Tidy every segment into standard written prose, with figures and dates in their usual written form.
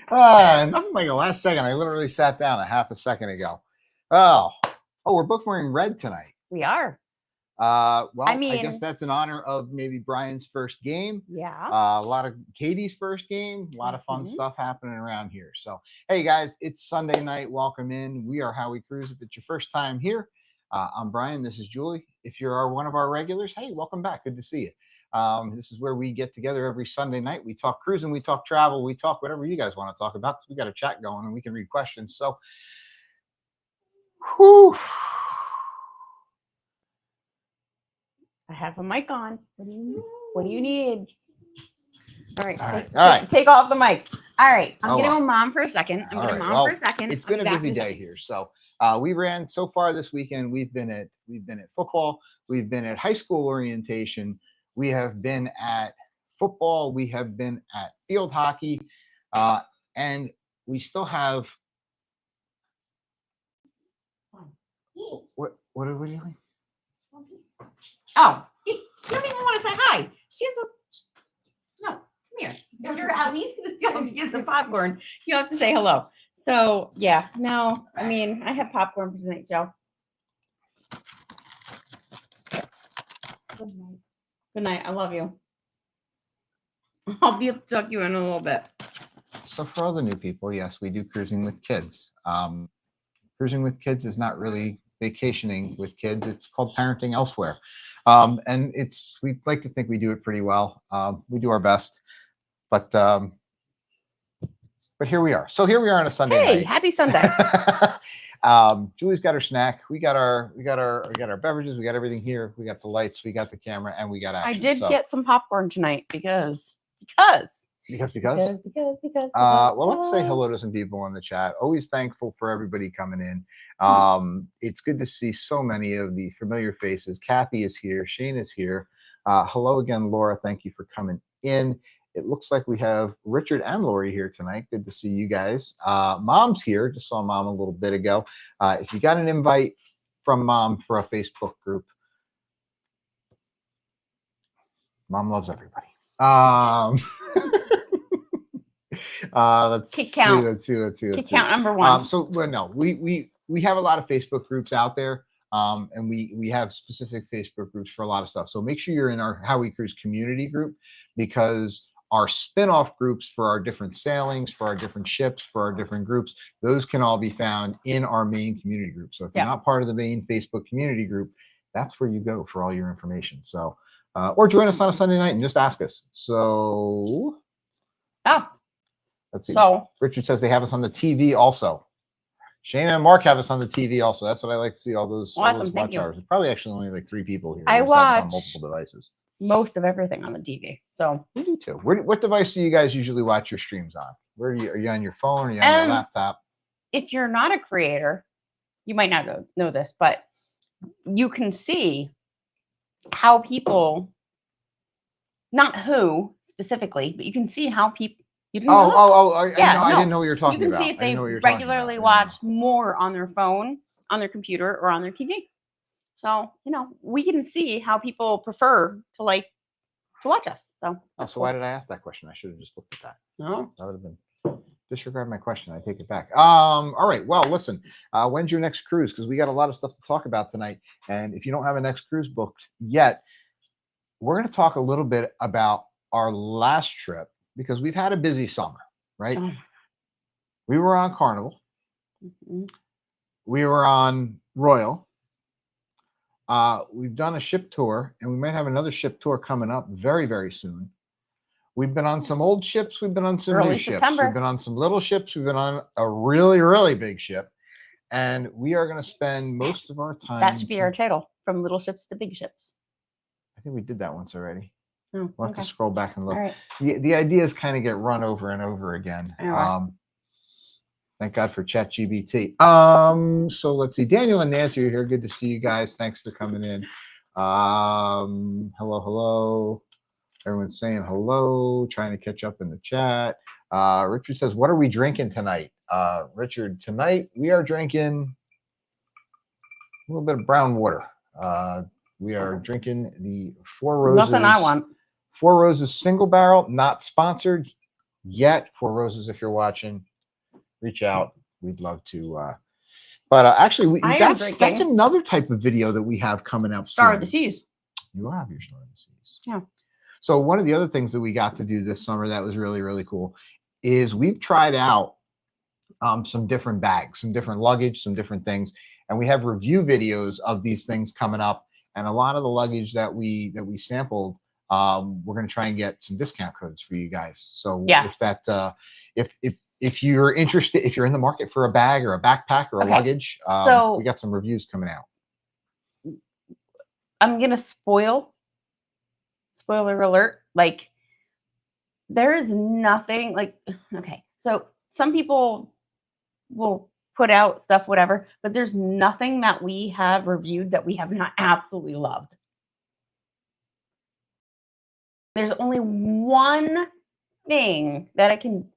Nothing like the last second. I literally sat down a half a second ago. Oh, we're both wearing red tonight. We are. Well, I mean- guess that's in honor of maybe Brian's first game. Yeah. A lot of Katie's first game. A lot of fun stuff happening around here. So, hey guys, it's Sunday night. Welcome in. We are How We Cruise. If it's your first time here, I'm Brian. This is Julie. If you're one of our regulars, hey, welcome back. Good to see you. This is where we get together every Sunday night. We talk cruising, we talk travel, we talk whatever you guys want to talk about. We got a chat going and we can read questions. So, whew. I have a mic on. What do you need? All right. All right. Take off the mic. All right. I'm Oh, getting mom for a second. It's been a busy day here. So we ran so far this weekend. We've been at football. We've been at high school orientation. We have been at football. We have been at field hockey, and we still have. What are we doing? Oh, you don't even want to say hi. No, come here. If you're at least going to get some popcorn, you have to say hello. So, yeah, no, I mean, I have popcorn for tonight, Joe. Good night. Good night. I love you. I'll be able to tuck you in a little bit. So for all the new people, yes, we do cruising with kids. Cruising with kids is not really vacationing with kids. It's called parenting elsewhere. And we like to think we do it pretty well. We do our best, but here we are. So here we are on a Sunday night. Hey, happy Sunday. Julie's got her snack. We got our beverages. We got everything here. We got the lights. We got the camera, and we got action. I did get some popcorn tonight because. Well, let's say hello to some people in the chat. Always thankful for everybody coming in. It's good to see so many of the familiar faces. Kathy is here. Shane is here. Hello again, Laura. Thank you for coming in. It looks like we have Richard and Lori here tonight. Good to see you guys. Mom's here. Just saw Mom a little bit ago. If you got an invite from Mom for a Facebook group, Mom loves everybody. Let's see. Kick count number one. We have a lot of Facebook groups out there, and we have specific Facebook groups for a lot of stuff. So make sure you're in our How We Cruise community group, because our spin-off groups for our different sailings, for our different ships, for our different groups, those can all be found in our main community group. So if you're not part of the main Facebook community group, that's where you go for all your information. So. Or join us on a Sunday night and just ask us. So, let's see. So Richard says they have us on the TV also. Shana and Mark have us on the TV also. That's what I like to see. All those watch hours. There's probably actually only like 3 people here. I watch on multiple devices. Most of everything on the TV. So we do too. What device do you guys usually watch your streams on? Are you on your phone? Are you on your laptop? If you're not a creator, you might not know this, but you can see how people, not who specifically, but you can see how people. I didn't know what you were talking about. You can see if they regularly watch more on their phone, on their computer, or on their TV. So we can see how people prefer to watch us. So why did I ask that question? I should have just looked at that. No, that would have been. Disregard my question. I take it back. All right. Well, listen, when's your next cruise? Because we got a lot of stuff to talk about tonight. And if you don't have a next cruise booked yet, we're going to talk a little bit about our last trip, because we've had a busy summer, right? We were on Carnival. Mm-hmm. We were on Royal. We've done a ship tour, and we might have another ship tour coming up very, very soon. We've been on some old ships. We've been on some new ships. We've been on some little ships. We've been on a really, really big ship. And we are going to spend most of our time. That should be our title, From Little Ships to Big Ships. I think we did that once already. Oh, we'll have to scroll back and look. Right. The ideas kind of get run over and over again. Thank God for ChatGPT. So let's see. Daniel and Nancy are here. Good to see you guys. Thanks for coming in. Hello. Everyone's saying hello, trying to catch up in the chat. Richard says, what are we drinking tonight? Richard, tonight we are drinking a little bit of brown water. We are drinking the Four Roses. Nothing I want. Four Roses single barrel, not sponsored. yet. Four Roses, if you're watching, reach out. We'd love to. But actually, I am that's drinking another type of video that we have coming up Star soon. of the Seas. You have your Star of the Seas. Yeah. So one of the other things that we got to do this summer that was really, really cool is we've tried out some different bags, some different luggage, some different things, and we have review videos of these things coming up. And a lot of the luggage that we sampled, we're going to try and get some discount codes for you guys. So Yeah. if that if you're interested, if you're in the market for a bag or a backpack or a luggage, so we got some reviews coming out. I'm gonna spoiler alert. Like, there is nothing like, okay, so some people will put out stuff, whatever, but there's nothing that we have reviewed that we have not absolutely loved. There's only one thing that I can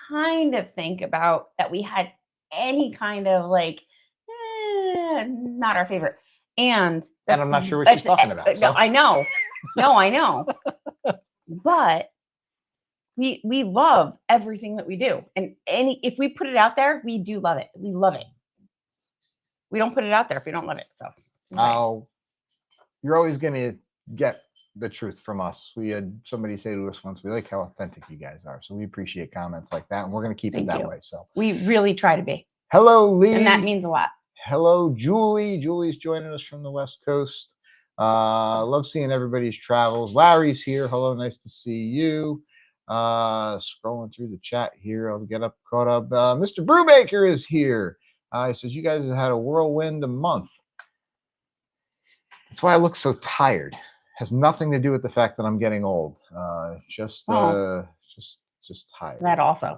kind of think about that we had any kind of like, not our favorite. And I'm not sure what she's talking about. No, I know. No, I know. But we love everything that we do. And if we put it out there, we do love it. We love it. We don't put it out there if we don't love it. So you're always gonna get the truth from us. We had somebody say to us once, we like how authentic you guys are. So we appreciate comments like that, and we're going to keep it that way. So we really try to be. Hello, Lee. And that means a lot. Hello, Julie. Julie's joining us from the West Coast. Love seeing everybody's travels. Larry's here. Hello, nice to see you. Scrolling through the chat here. I'll get caught up. Mr. Brubaker is here. He says, you guys have had a whirlwind a month. That's why I look so tired. Has nothing to do with the fact that I'm getting old. Just tired. That also.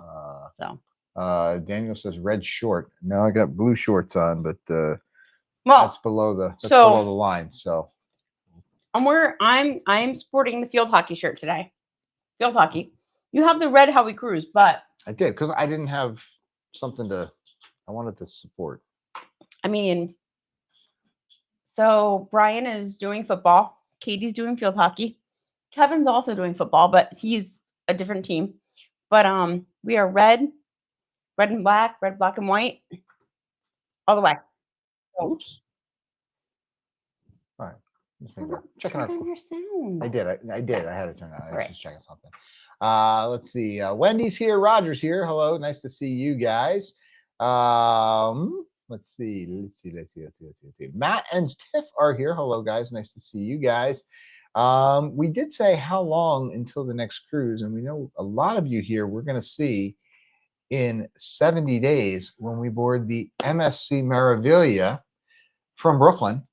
Daniel says red short. No, I got blue shorts on, but that's below the below the line. So I'm sporting the field hockey shirt today. Field hockey. You have the red How We Cruise, but I did because I didn't have something I wanted to support. I mean, so Brian is doing football. Katie's doing field hockey. Kevin's also doing football, but he's a different team. But we are red and black, black and white, all the way. Oops. All right. Checking out your sound. I did. I had it turned on. I was just checking something. Let's see. Wendy's here. Roger's here. Hello. Nice to see you guys. Let's see. Matt and Tiff are here. Hello, guys. Nice to see you guys. We did say how long until the next cruise, and we know a lot of you here we're going to see in 70 days when we board the MSC Meraviglia from Brooklyn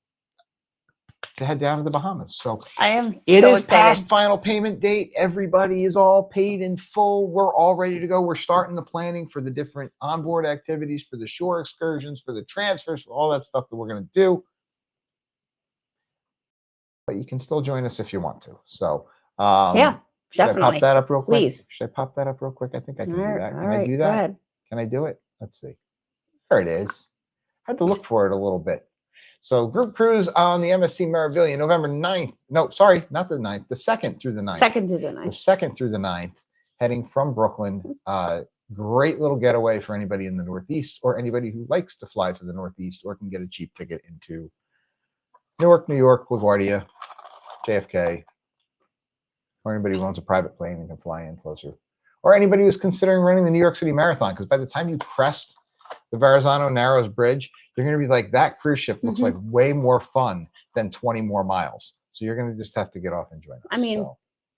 to head down to the Bahamas. So it is past final payment date. Everybody is all paid in full. We're all ready to go. We're starting the planning for the different onboard activities, for the shore excursions, for the transfers, for all that stuff that we're going to do. But you can still join us if you want to. So yeah, should I pop that up real quick? Please. Should I pop that up real quick? I think I can do that. Can I do that? Go ahead. Can I do it? Let's see. There it is. I had to look for it a little bit. So group cruise on the MSC Meraviglia, November 9th. No, sorry, not the 9th. The 2nd through the 9th. 2nd through the 9th. The 2nd through the 9th, heading from Brooklyn. Great little getaway for anybody in the Northeast or anybody who likes to fly to the Northeast or can get a cheap ticket into Newark, New York, LaGuardia, JFK, or anybody who owns a private plane and can fly in closer. Or anybody who's considering running the New York City Marathon, because by the time you crest the Verrazano Narrows Bridge, you're going to be like, that cruise ship looks like way more fun than 20 more miles. So you're going to just have to get off and join us. I mean,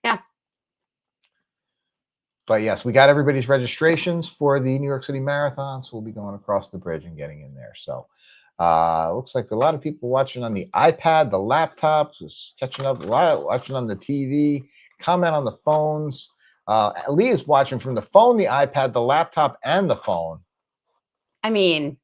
yeah. But yes, we got everybody's registrations for the New York City Marathon. So we'll be going across the bridge and getting in there. So looks like a lot of people watching on the iPad, the laptops, catching up, a lot watching on the TV, comment on the phones. Lee is watching from the phone, the iPad, the laptop, and the phone. I mean,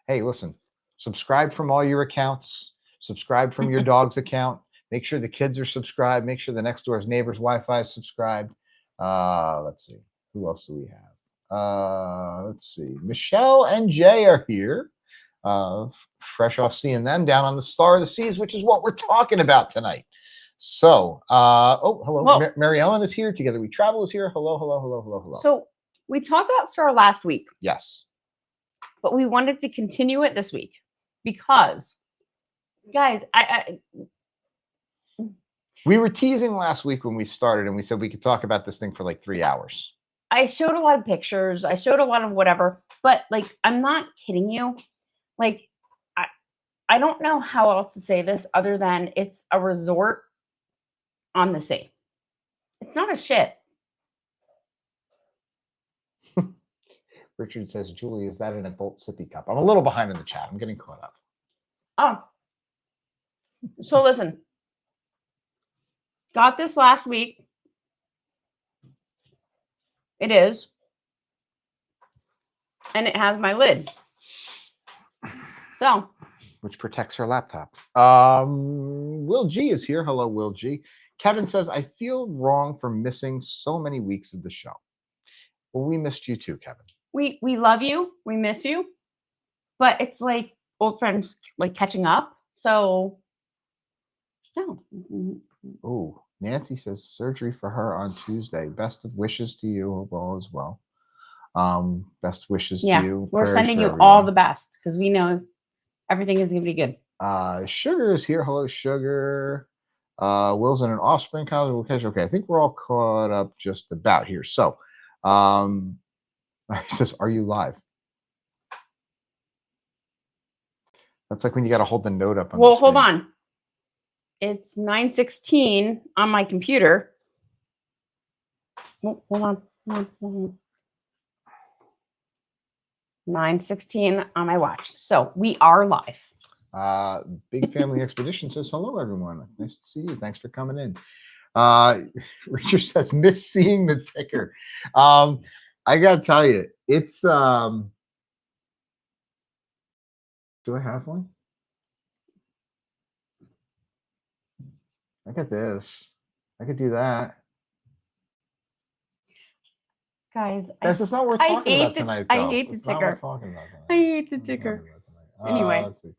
hey, listen, subscribe from all your accounts, subscribe from your dog's account, make sure the kids are subscribed, make sure the next door's neighbor's Wi-Fi is subscribed. Let's see, who else do we have? Let's see, Michelle and Jay are here. Fresh off seeing them down on the Star of the Seas, which is what we're talking about tonight. So, hello. Well- Mary Ellen is here. Together We Travel is here. Hello, hello, hello, hello, hello. So we talked about Star last week, yes. but we wanted to continue it this week because, guys, We were teasing last week when we started and we said we could talk about this thing for like 3 hours. I showed a lot of pictures. I showed a lot of whatever, but like, I'm not kidding you. Like, I don't know how else to say this other than it's a resort on the sea. It's not a ship. Richard says, Julie, is that an adult sippy cup? I'm a little behind in the chat. I'm getting caught up. Oh. So listen. Got this last week. It is. And it has my lid. So. Which protects her laptop. Will G is here. Hello, Will G. Kevin says, I feel wrong for missing so many weeks of the show. Well, we missed you too, Kevin. We love you. We miss you. But it's like old friends like catching up. So no. Oh, Nancy says surgery for her on Tuesday. Best of wishes to you. Hope all is well. Best wishes to you. We're Prayers sending for you everyone. all the best because we know everything is going to be good. Sugar is here. Hello, Sugar. Will's in an offspring college. Okay, I think we're all caught up just about here. So, he says, "Are you live?" That's like when you got to hold the note up. Well, hold on. It's 9:16 on my computer. Oh, hold on. 9:16 on my watch. So we are live. Big Family Expedition says, hello, everyone. Nice to see you. Thanks for coming in. Richard says, miss seeing the ticker. I got to tell you, it's, do I have one? I got this. I could do that. Guys, that's not what we're talking about tonight, though. I hate the That's not what we're ticker. talking about tonight. I hate the ticker. Anyway. Let's see.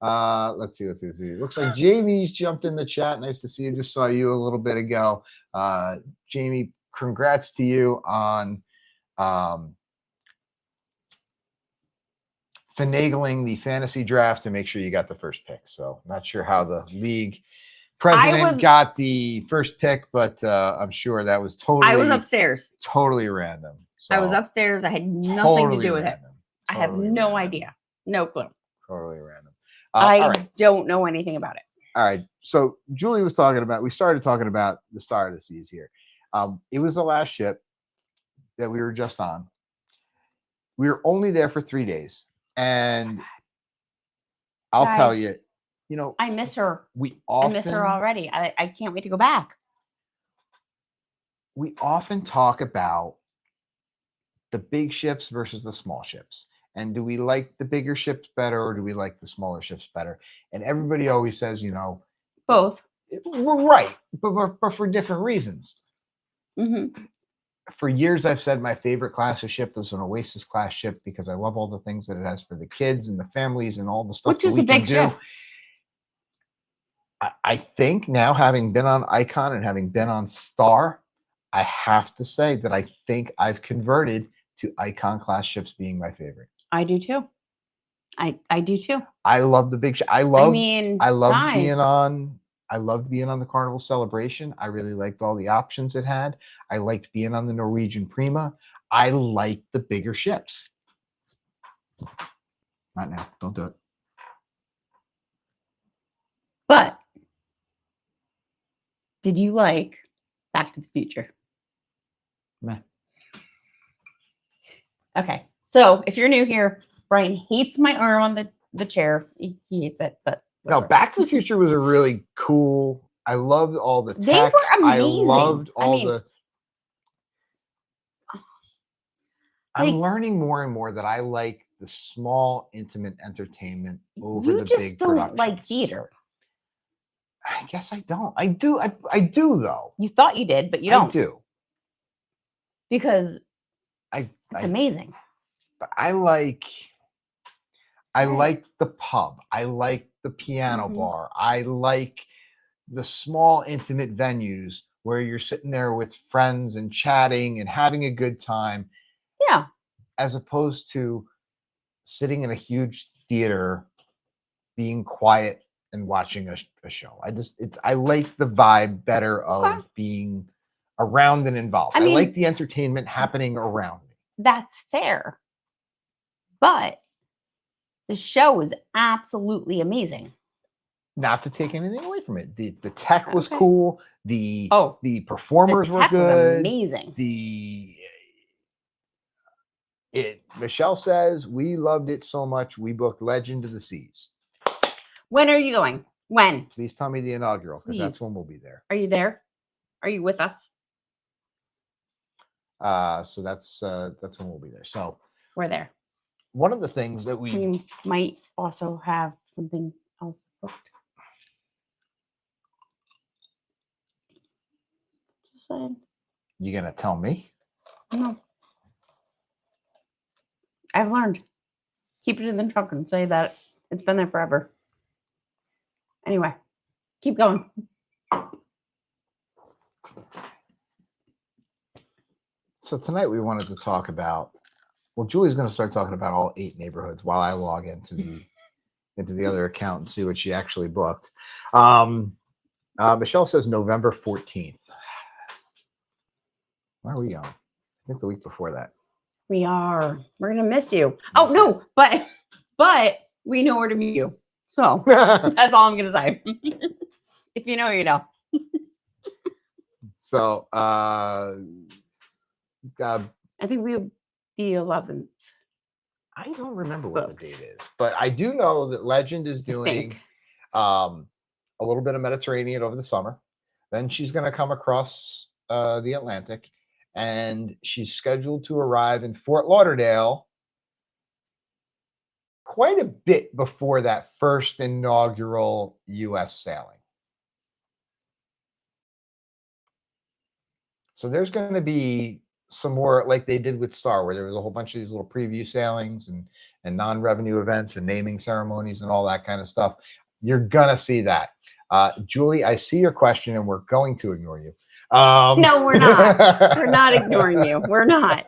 Looks like Jamie's jumped in the chat. Nice to see you. Just saw you a little bit ago. Jamie, congrats to you on finagling the fantasy draft to make sure you got the first pick. So not sure how the league president got the first pick, but I'm sure that was totally. I was upstairs. Totally random. So I was upstairs. I had nothing to do with it. I have no idea. No clue. Totally random. I don't know anything about it. All right. So Julie was talking about, we started talking about the Star of the Seas here. It was the last ship that we were just on. We were only there for 3 days. And I'll tell you, you know, I miss her. I miss her already. I can't wait to go back. We often talk about the big ships versus the small ships. And do we like the bigger ships better or do we like the smaller ships better? And everybody always says, you know, both. Right. But for different reasons. Mm-hmm. For years, I've said my favorite class of ship was an Oasis class ship because I love all the things that it has for the kids and the families and all the stuff that we can do. I think now, having been on Icon and having been on Star, I have to say that I think I've converted to Icon class ships being my favorite. I do too. I do too. I love the big ship. I loved being on the Carnival Celebration. I really liked all the options it had. I liked being on the Norwegian Prima. I like the bigger ships. Not now. Don't do it. But did you like Back to the Future? Meh. Okay. So if you're new here, Brian hates my arm on the chair. He hates it, but no, Back to the Future was a really cool. I loved all the tech. They were amazing. I loved all the. I'm learning more and more that I like the small, intimate entertainment over the big productions. You just don't like theater. I guess I don't. I do. I do though. You thought you did, but you don't. I do. Because it's amazing. But I like the pub. I like the piano bar. I like the small intimate venues where you're sitting there with friends and chatting and having a good time, Yeah. as opposed to sitting in a huge theater, being quiet and watching a show. I like the vibe better Okay. of being around and involved. I I mean, like the entertainment happening around me. that's fair. But the show is absolutely amazing. Not to take anything away from it. The tech was Okay. cool. The Oh, the the performers were tech was good. amazing. Michelle says we loved it so much we booked Legend of the Seas. When are you going? When? Please tell me the inaugural, because that's Please. when we'll be there. Are you there? Are you with us? So that's when we'll be there. So We're there. one of the things that We might also have something else booked. Just saying. you gonna tell me? No. I've learned. Keep it in the trunk and say that it's been there forever. Anyway, keep going. So tonight we wanted to talk about. Well, Julie's going to start talking about all 8 neighborhoods while I log into the other account and see what she actually booked. Michelle says November 14th. Where are we going? I think the week before that. We're gonna miss you. Oh no, but we know where to meet you. So that's all I'm gonna say. If you know, you know. So I think we'll be 11th. I don't remember what the date is, but I do know that Legend is doing a little bit of Mediterranean over the summer. Then she's going to come across the Atlantic, and she's scheduled to arrive in Fort Lauderdale quite a bit before that first inaugural U.S. sailing. So there's going to be some more, like they did with Star, where there was a whole bunch of these little preview sailings and non-revenue events and naming ceremonies and all that kind of stuff. You're going to see that. Julie, I see your question, and we're going to ignore you. No, we're not. We're not ignoring you. We're not.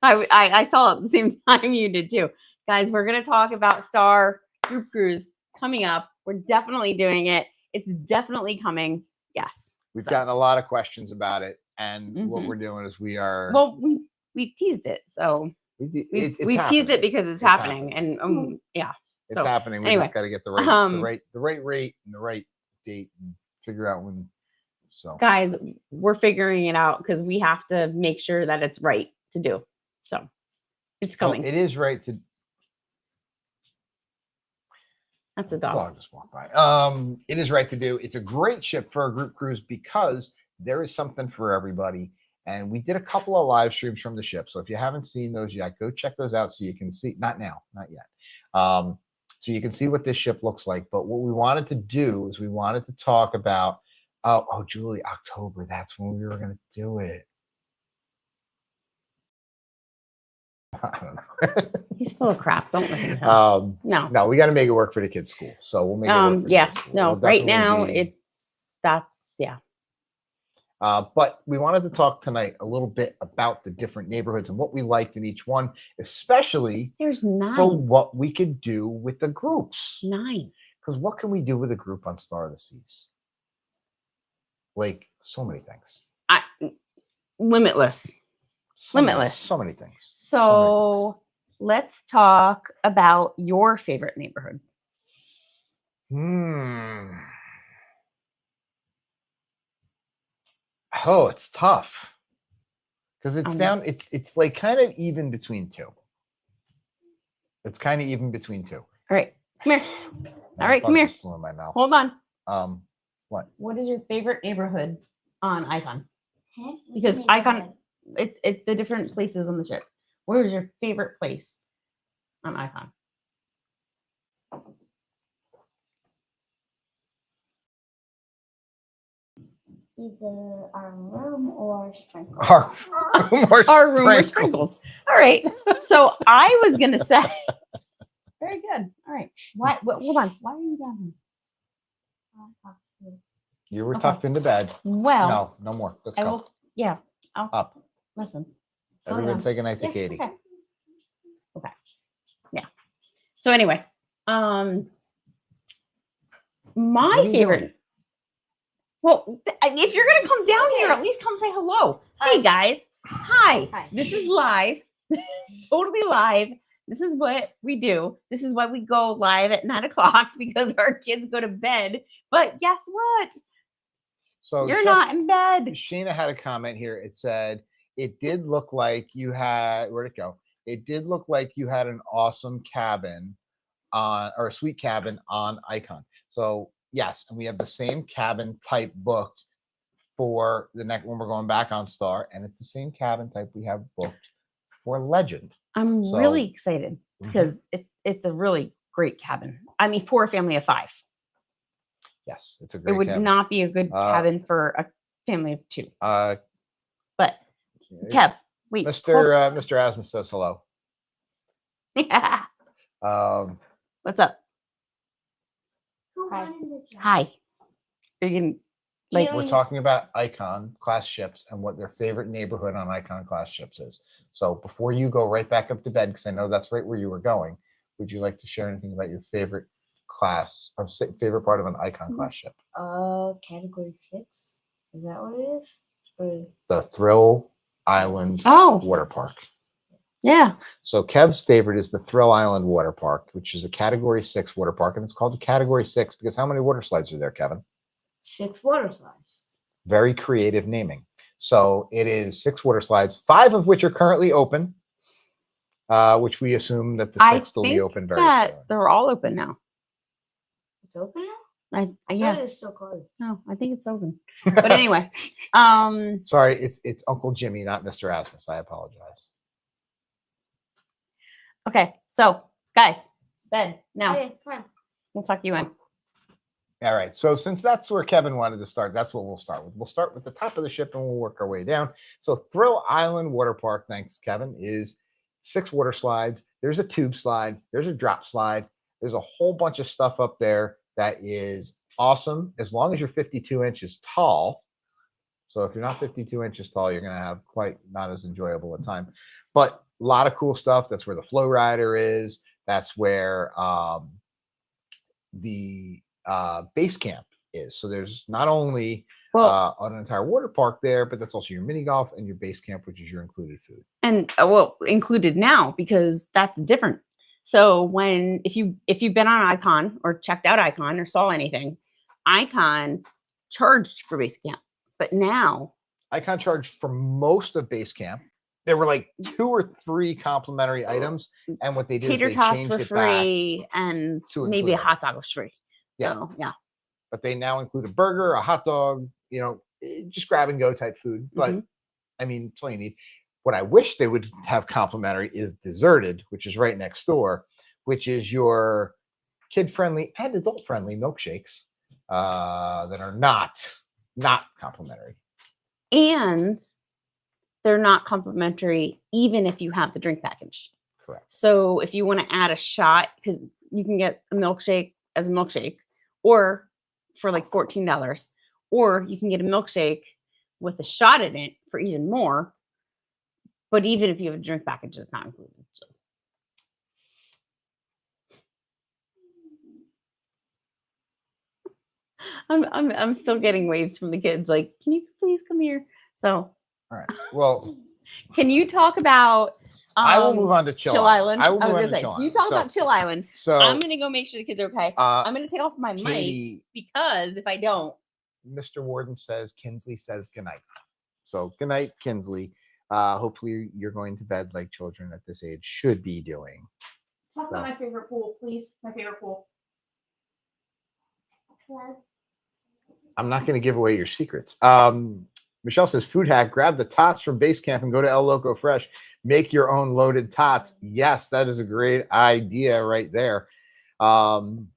I saw it at the same time you did too. Guys, we're going to talk about Star Group Cruise coming up. We're definitely doing it. It's definitely coming. Yes. We've gotten a lot of questions about it. And what we're doing is we are. Well, we teased it. So we teased it because it's happening. And yeah. It's happening. We just got to get the right rate and the right date and figure out when. So guys, we're figuring it out because we have to make sure that it's right to do. So it's coming. Well, it is right to. That's a dog. Dog just walked by. It is right to do. It's a great ship for a group cruise because there is something for everybody. And we did a couple of live streams from the ship. So if you haven't seen those yet, go check those out so you can see. Not now, not yet. So you can see what this ship looks like. But what we wanted to do is we wanted to talk about. Oh, Julie, October. That's when we were going to do it. I don't know. He's full of crap. Don't listen to him. No, we got to make it work for the kids' school. So we'll make it work for the kids' school. No, right now that's. But we wanted to talk tonight a little bit about the different neighborhoods and what we liked in each one, especially there's 9 for what we could do with the groups. 9. Because what can we do with a group on Star of the Seas? Like so many things. Limitless. Limitless. So many things. So let's talk about your favorite neighborhood. Oh, it's tough. Because it's down, it's like kind of even between 2. It's kind of even between 2. All right. Come here. All right, come here. Still in my mouth. Hold on. What? What is your favorite neighborhood on Icon? Because Icon, it's the different places on the ship. Where is your favorite place on Icon? Either our room or sprinkles. Our room or sprinkles. All right. So I was gonna say. Very good. All right. Why? Hold on. Why are you down here? You were Okay. tucked into bed. Well, No more. Let's I go. will. Yeah. I'll Up. listen. Everyone say goodnight to Yeah, Katie. Okay. Okay. Yeah. So anyway, my What are you favorite. doing? Well, if you're gonna come down here, at least come say hello. Hey guys. Hi. Hi. This is live. Totally live. This is what we do. This is why we go live at 9:00 because our kids go to bed. But guess what? So You're just- not in bed. Sheena had a comment here. It said, it did look like you had, where'd it go? It did look like you had an awesome cabin on, or a suite cabin on Icon. So yes, and we have the same cabin type booked for the next when we're going back on Star, and it's the same cabin type we have booked for Legend. I'm So- really excited because it's a really great cabin. I mean, for a family of 5. Yes, it's a It great would cabin. not be a good cabin for a family of 2. But Kev, wait. Mr. Asmus says hello. Yeah. What's up? Hi. Hi. Are you gonna like? We're talking about Icon class ships and what their favorite neighborhood on Icon class ships is. So before you go right back up to bed, because I know that's right where you were going, would you like to share anything about your favorite class or favorite part of an Icon class ship? Category 6. Is that what it is? Or The Thrill Island Oh, Water Park. yeah. So Kev's favorite is the Thrill Island Water Park, which is a Category 6 water park, and it's called the Category 6 because how many water slides are there, Kevin? 6 water slides. Very creative naming. So it is 6 water slides, 5 of which are currently open, which we assume that the 6th will be open very soon. They're all open now. It's open now? I I yeah. thought it's still closed. No, I think it's open. But anyway, Sorry, it's Uncle Jimmy, not Mr. Asmus. I apologize. okay. So guys, bed now. Okay, come on. We'll tuck you in. All right. So since that's where Kevin wanted to start, that's what we'll start with. We'll start with the top of the ship and we'll work our way down. So Thrill Island Water Park, thanks, Kevin, is 6 water slides. There's a tube slide. There's a drop slide. There's a whole bunch of stuff up there that is awesome as long as you're 52 inches tall. So if you're not 52 inches tall, you're going to have quite not as enjoyable a time. But a lot of cool stuff. That's where the flow rider is. That's where the base camp is. So there's not only an entire water park there, but that's also your mini golf and your base camp, which is your included food. And well, included now because that's different. So if you've been on Icon or checked out Icon or saw anything, Icon charged for base camp, but now Icon charged for most of base camp. There were like 2 or 3 complimentary items, and what they did is tater they tots changed were it free back and to maybe a include hot dog was free. Yeah. So yeah. But they now include a burger, a hot dog, just grab and go type food. But I mean, it's all you need. What I wish they would have complimentary is Deserted, which is right next door, which is your kid-friendly and adult-friendly milkshakes that are not complimentary. And they're not complimentary even if you have the drink package. Correct. So if you want to add a shot, because you can get a milkshake as a milkshake, or for like $14, or you can get a milkshake with a shot in it for even more. But even if you have a drink package, it's not included. So. I'm still getting waves from the kids like, can you please come here? So all right. Well, can you talk about I will move on to Chill Island? I will I move was on gonna to say, Chill you Island. talk about Chill Island. So I'm gonna go make sure the kids are okay. I'm gonna take off my Katie, mic because if I don't, Mr. Warden says Kinsley says goodnight. So goodnight, Kinsley. Hopefully you're going to bed like children at this age should be doing. talk about my favorite pool, please. My favorite pool. I'm not going to give away your secrets. Michelle says, food hack, grab the tots from base camp and go to El Loco Fresh. Make your own loaded tots. Yes, that is a great idea right there. Kathy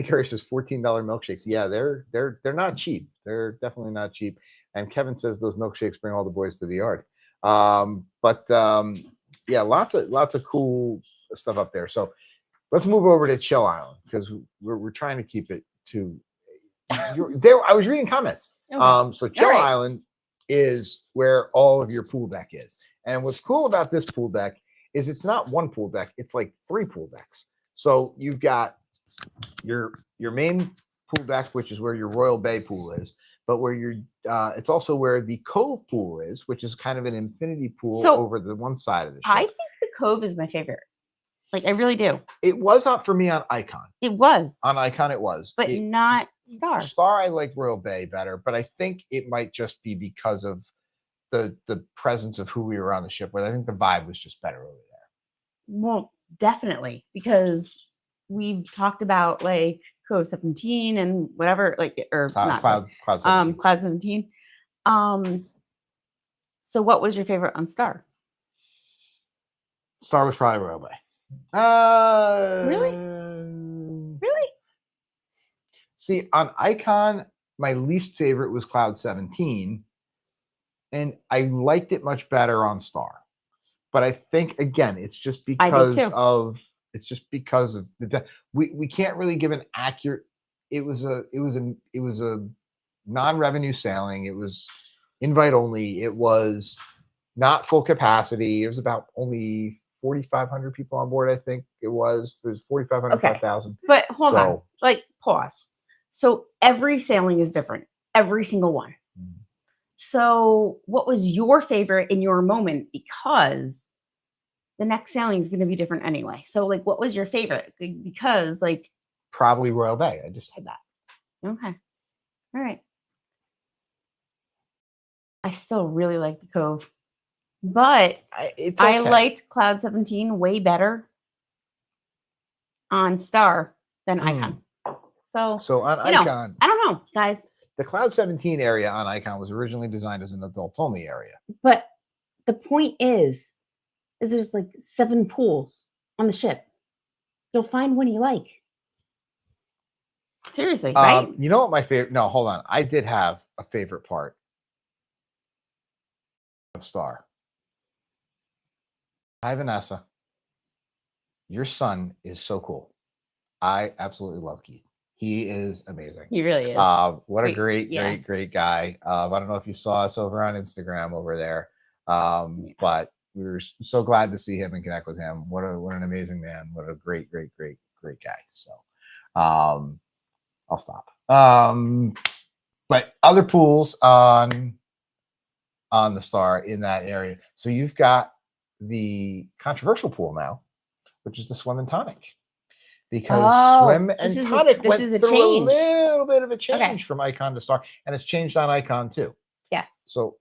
Curry says $14 milkshakes. Yeah, they're not cheap. They're definitely not cheap. And Kevin says those milkshakes bring all the boys to the yard. Yeah, lots of cool stuff up there. So let's move over to Chill Island because we're trying to keep it to you're there. I was reading comments. Okay. So Chill right. Island is where all of your pool deck is. And what's cool about this pool deck is it's not one pool deck, it's like 3 pool decks. So you've got your main pool deck, which is where your Royal Bay pool is, but where your it's also where the Cove pool is, which is kind of an infinity pool So, over the one side of the I ship. think the Cove is my favorite. Like, I really do. It was not for me on Icon. It was, On Icon, it was. but not Star. Star, I liked Royal Bay better, but I think it might just be because of the presence of who we were on the ship with. I think the vibe was just better over there. Well, definitely, because we've talked about like Code 17 and whatever, like, or not Cloud 17. Cloud 17. So what was your favorite on Star? Star was probably Royal Bay. Really? Really? See, on Icon, my least favorite was Cloud 17, and I liked it much better on Star. But I think again, it's just because too. of the we can't really give an accurate. It was a non-revenue sailing. It was invite only. It was not full capacity. It was about only 4,500 people on board. I think it was. There's 4,500, Okay. 5,000. But hold on, So- like pause. So every sailing is different, every single one. Mm. So what was your favorite in your moment? Because the next sailing is going to be different anyway. So like, what was your favorite? Because like, Probably Royal Bay. I just said that. Okay. All right. I still really like the Cove, but it's I okay. liked Cloud 17 way better on Star than Icon. So So on you know, Icon, I don't know, guys, the Cloud 17 area on Icon was originally designed as an adults only area. but the point is there's like 7 pools on the ship. You'll find one you like. Seriously, right? You know what my favorite? No, hold on. I did have a favorite part of Star. Hi, Vanessa. Your son is so cool. I absolutely love Keith. He is amazing. He really is. What a Wait, great guy. I don't know if you saw us over on Instagram over there, but we were so glad to see him and connect with him. What an amazing man. What a great guy. So, I'll stop. But other pools on the Star in that area. So you've got the controversial pool now, which is the swim and tonic. Because swim and tonic went through a little bit of a change from Icon to Star, and it's changed on Icon too. Yes. So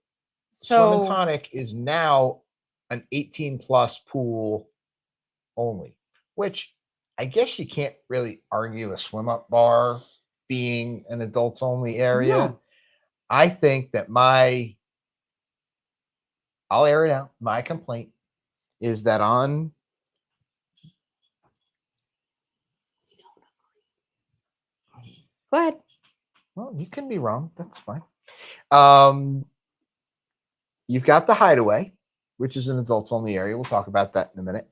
swim and tonic is now an 18 plus pool only, which I guess you can't really argue a swim up bar being an adults only area. No. I think that I'll air it out. My complaint is that on Go ahead. well, you can be wrong. That's fine. You've got the Hideaway, which is an adults only area. We'll talk about that in a minute.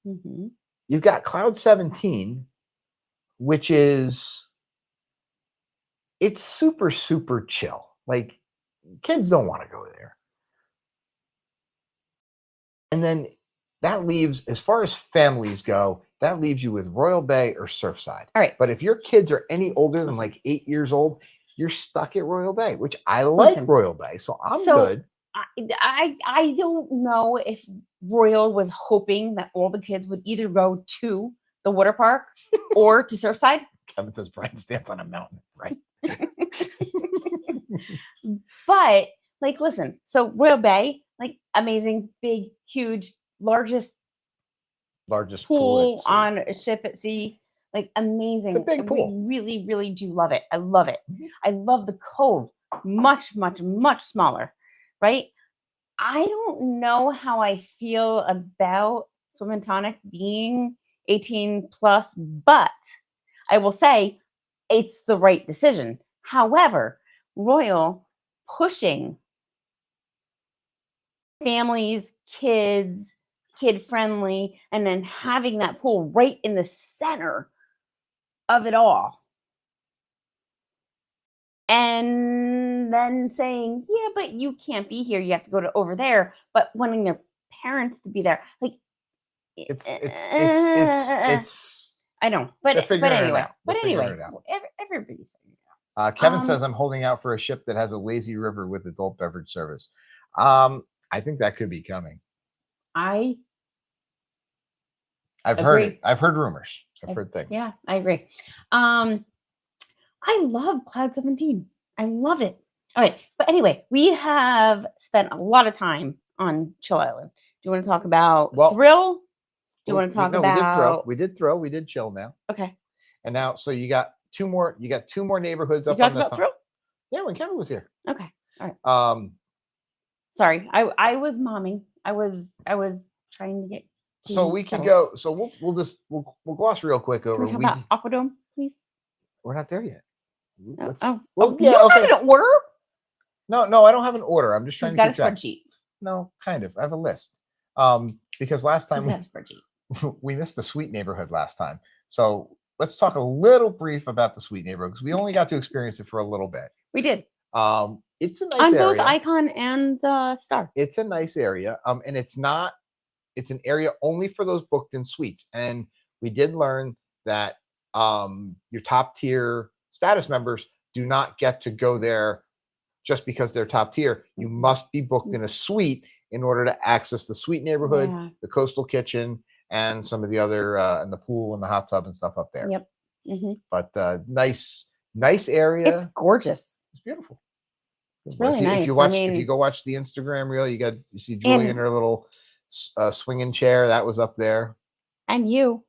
Mm-hmm. You've got Cloud 17, which is it's super chill. Like kids don't want to go there. And then that leaves, as far as families go, that leaves you with Royal Bay or Surfside. All right. But if your kids are any older than like 8 years old, you're stuck at Royal Bay, which I like Royal Bay. So I'm good. I don't know if Royal was hoping that all the kids would either go to the water park or to Surfside. Kevin says Brian stands on a mountain, right? But like, listen, so Royal Bay, like amazing, big, huge, largest pool on a ship at sea, like amazing. It's a big pool. We really do love it. I love it. Mhm. I love the Cove, much smaller, right? I don't know how I feel about swim and tonic being 18 plus, but I will say it's the right decision. However, Royal pushing families, kids, kid friendly, and then having that pool right in the center of it all. and then saying, yeah, but you can't be here. You have to go to over there. But wanting their parents to be there, like It's I know, they're but figuring it anyway, out. They're but figuring anyway, it out. everybody's figuring it out. Kevin says I'm holding out for a ship that has a lazy river with adult beverage service. I think that could be coming. I I've heard agree. it. I've heard rumors. I've heard things. Yeah, I agree. I love Cloud 17. I love it. All right, but anyway, we have spent a lot of time on Chill Island. Do you want to talk about Thrill? Do you want to talk about? We did throw. We did chill now. Okay. And now, so you got two more. You got two more neighborhoods We up talked on the about top. Thrill. Yeah, when Kevin was here. Okay. All right. Sorry, I was momming. I was trying to get. So we could go. So we'll gloss real quick over. Can we talk about Aquadome, please? We're not there yet. Well, yeah, you don't okay. have an order? No, I don't have an order. I'm just trying He's to got keep a track. spreadsheet. No, kind of. I have a list. Because last time He's got a spreadsheet. we missed the Sweet Neighborhood last time. So let's talk a little brief about the Sweet Neighborhood because we only got to experience it for a little bit. We did. It's a nice on area. both Icon and Star. It's a nice area. And it's an area only for those booked in suites. And we did learn that your top tier status members do not get to go there just because they're top tier. You must be booked in a suite in order to access the Suite Neighborhood, the Coastal Kitchen, and some of the other and the pool and the hot tub and stuff up there. Yep. Mm-hmm. But nice area. It's gorgeous. It's beautiful. It's really nice. If you go watch the Instagram reel, you see Julie in her little swinging chair that was up there. And you.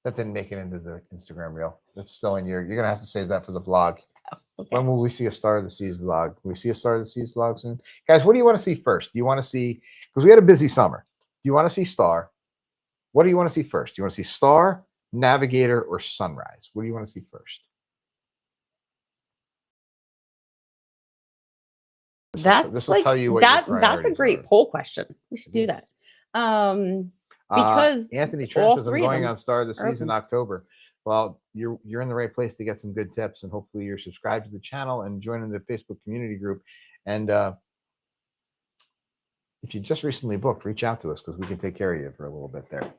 That didn't make it into the Instagram reel. That's still in you're gonna have to save that for the vlog. Okay. When will we see a Star of the Seas vlog? Will we see a Star of the Seas vlog soon? Guys, what do you want to see first? Do you want to see, because we had a busy summer. Do you want to see Star? What do you want to see first? Do you want to see Star, Navigator, or Sunrise? What do you want to see first? This will tell you what that's a great poll question. We should do that. Because Anthony Trent says I'm going on Star of the Seas in October. Well, you're in the right place to get some good tips, and hopefully you're subscribed to the channel and joining the Facebook community group. And if you just recently booked, reach out to us because we can take care of you for a little bit there.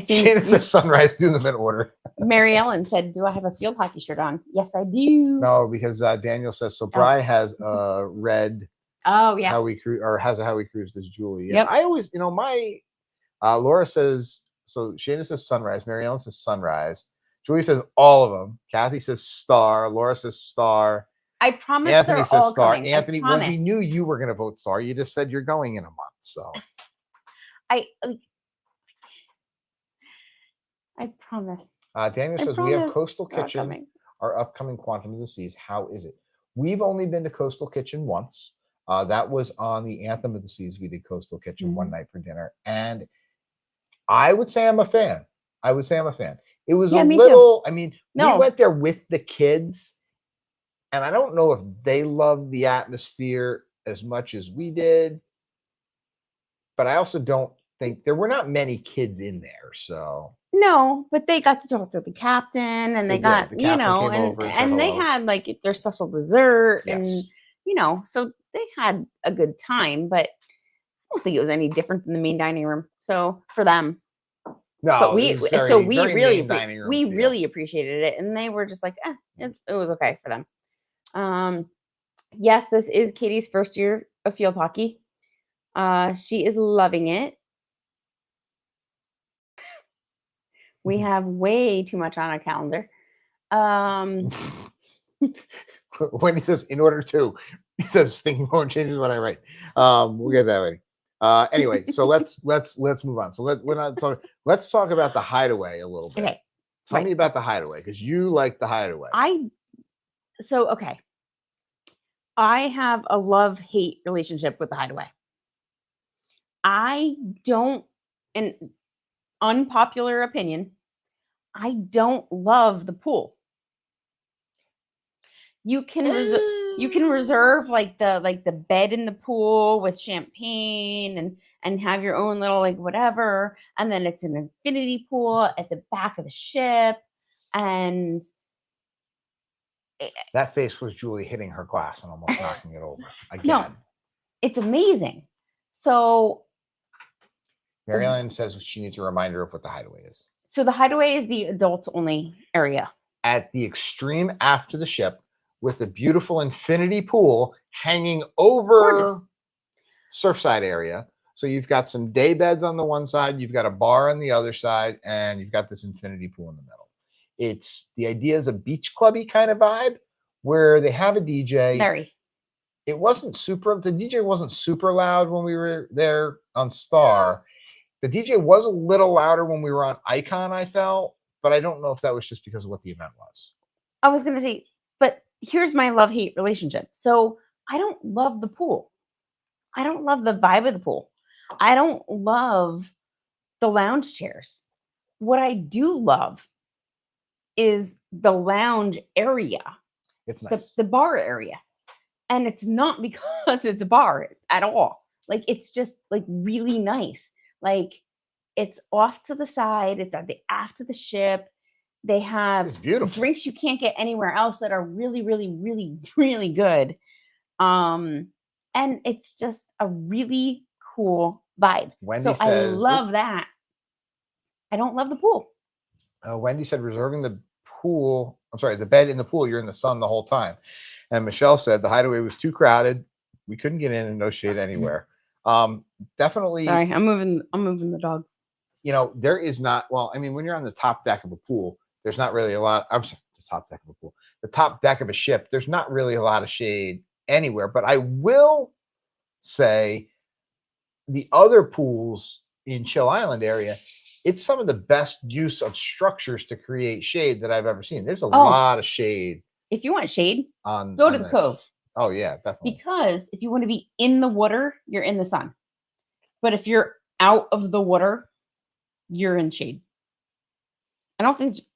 Shannon says Sunrise, do them in order. Mary Ellen said, "Do I have a field hockey shirt on?" Yes, I do. No, because Daniel says so. Bri has a red. Oh yeah. How we cruise or has a How We Cruise this Julie. Yeah, yep. I always, my Laura says so. Shannon says Sunrise. Mary Ellen says Sunrise. Julie says all of them. Kathy says Star. Laura says Star. I promise. Anthony says all Star. coming. Anthony, well, we knew you were going to vote Star. You just said you're going in a month, so. I promise. Daniel says we have Coastal Kitchen, our upcoming Quantum of the Seas. How is it? We've only been to Coastal Kitchen once. That was on the Anthem of the Seas. We did Coastal Kitchen one night for dinner, and I would say I'm a fan. It was a little. Too. I mean, we went there with the kids, and I don't know if they loved the atmosphere as much as we did. But I also don't think there were not many kids in there, so. No, but they got to talk to the captain, and they got and they had like their special dessert, and so they had a good time. But I don't think it was any different than the main dining room. So for them. No, but we really appreciated it, and they were just like, it was okay for them. Yes, this is Katie's first year of field hockey. She is loving it. We have way too much on our calendar. When he says in order to, he says thinking more and changes what I write. We'll get that ready. Anyway, so let's move on. So let's talk about the Hideaway a little bit. Okay. Tell me about the Hideaway because you like the Hideaway. Okay. I have a love-hate relationship with the Hideaway. I don't, an unpopular opinion, I don't love the pool. You can reserve like the bed in the pool with champagne and have your own little like whatever, and then it's an infinity pool at the back of the ship, and That face was Julie hitting her glass and almost knocking it over again. No, it's amazing. So Maryland says she needs a reminder of what the Hideaway is. So the Hideaway is the adults only area. At the extreme after the ship, with a beautiful infinity pool hanging over Gorgeous. Surfside area. So you've got some day beds on the one side, you've got a bar on the other side, and you've got this infinity pool in the middle. It's the idea is a beach clubby kind of vibe where they have a DJ. Very. It wasn't super, the DJ wasn't super loud when we were there on Star. The DJ was a little louder when we were on Icon, I felt, but I don't know if that was just because of what the event was. I was going to say, but here's my love-hate relationship. So I don't love the pool. I don't love the vibe of the pool. I don't love the lounge chairs. What I do love is the lounge area. It's nice. The bar area. And it's not because it's a bar at all. Like, it's just like really nice. Like, it's off to the side. It's at the after the ship. They have It's beautiful. drinks you can't get anywhere else that are really, really, really, really good. And it's just a really cool vibe. Wendy so I says- love that. I don't love the pool. Wendy said reserving the pool. I'm sorry, the bed in the pool. You're in the sun the whole time. And Michelle said the Hideaway was too crowded. We couldn't get in and no shade anywhere. Definitely. Sorry, I'm moving the dog. You know, there is not. Well, I mean, when you're on the top deck of a pool, there's not really a lot. I'm sorry, the top deck of a pool, the top deck of a ship. There's not really a lot of shade anywhere. But I will say, the other pools in Chill Island area, it's some of the best use of structures to create shade that I've ever seen. There's a lot of shade. If you want shade, On go to the cove. Oh yeah, definitely. Because if you want to be in the water, you're in the sun. But if you're out of the water, you're in shade. I don't think there's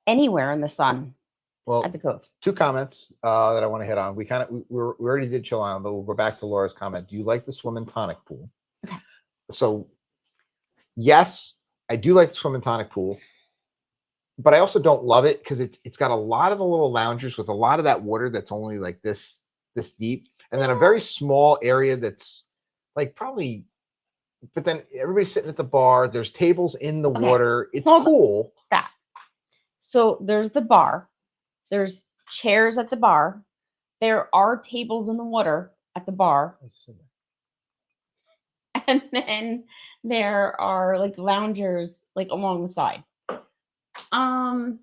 anywhere in the sun Well, at the cove. 2 comments that I want to hit on. We already did Chill Island, but we'll go back to Laura's comment. Do you like the swim and tonic pool? Okay. So yes, I do like the swim and tonic pool, but I also don't love it because it's got a lot of the little loungers with a lot of that water that's only like this deep, and then a very small area that's like probably, but then everybody's sitting at the bar. There's tables in the water. It's cool. Stop. So there's the bar. There's chairs at the bar. There are tables in the water at the bar. And then there are like loungers like along the side. I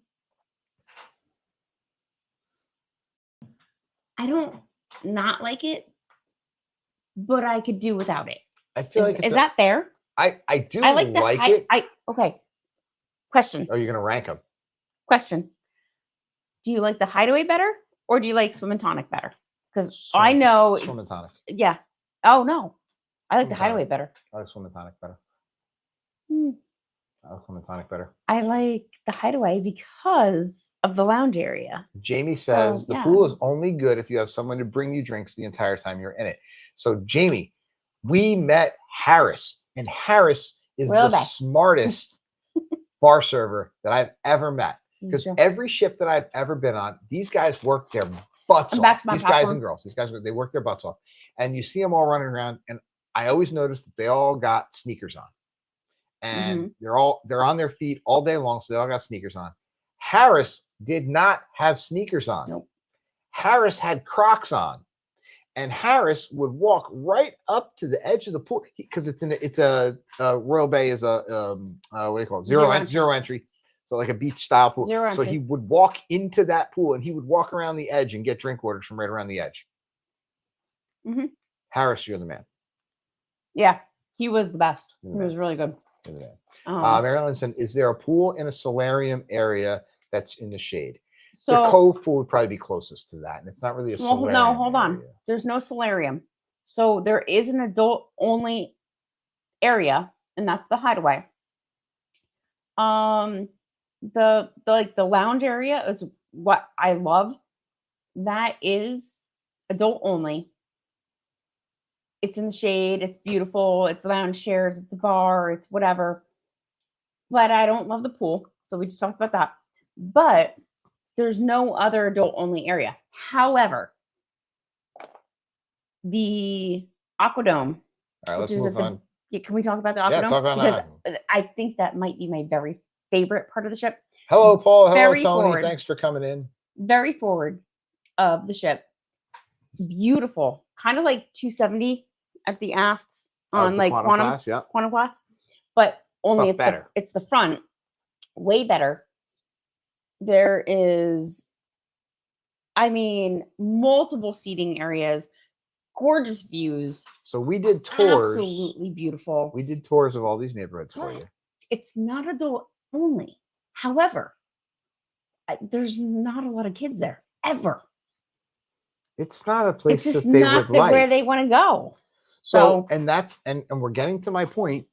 don't not like it, but I could do without it. I feel like Is that fair? I do I like it. Okay. Question. Oh, you're gonna rank them. Question. Do you like the Hideaway better or do you like Swim and Tonic better? Because I know Swim and tonic. Yeah. Oh no. I like the Swim and Hideaway Tonic. better. I like swim and tonic better. Hmm. I like swim and tonic better. I like the Hideaway because of the lounge area. Jamie says the yeah. pool is only good if you have someone to bring you drinks the entire time you're in it. So Jamie, we met Harris, and Harris is the smartest bar server that I've ever met. Because every ship that I've ever been on, these guys work their butts off. These guys and girls, they work their butts off. And you see them all running around, and I always notice that they all got sneakers on. And they're on their feet all day long, so they all got sneakers on. Harris did not have sneakers on. Nope. Harris had Crocs on, and Harris would walk right up to the edge of the pool because it's a Royal Bay is a what do you call it? Zero entry, so like a beach style pool. So he would walk into that pool, and he would walk around the edge and get drink orders from right around the edge. Harris, you're the man. Yeah, he was the best. He was really good. Marilyn said, is there a pool in a solarium area that's in the shade? So the Cove pool would probably be closest to that, and it's not really a solarium. No, hold on. There's no solarium. So there is an adult only area, and that's the Hideaway. The lounge area is what I love. That is adult only. It's in the shade. It's beautiful. It's lounge chairs. It's a bar. It's whatever. But I don't love the pool. So we just talked about that. But there's no other adult only area. However, the Aquadome, All right, which let's is move on. can we talk about the Yeah, Aquadome? talk about Because I think that might be my very favorite part of the ship. Hello, Paul. Hello, Very Tony. forward. Thanks for coming in. Very forward of the ship. Beautiful. Kind of like 270 at the aft on the like Quantum class, yeah. quantum class, but only But it's better. it's the front. Way better. There is, I mean, multiple seating areas, gorgeous views, So we did tours. absolutely beautiful. We did tours of all these neighborhoods for But you. it's not adult only. However, there's not a lot of kids there ever. It's not a place It's just that they not would like. where they want to go. So, and that's and we're getting to my point.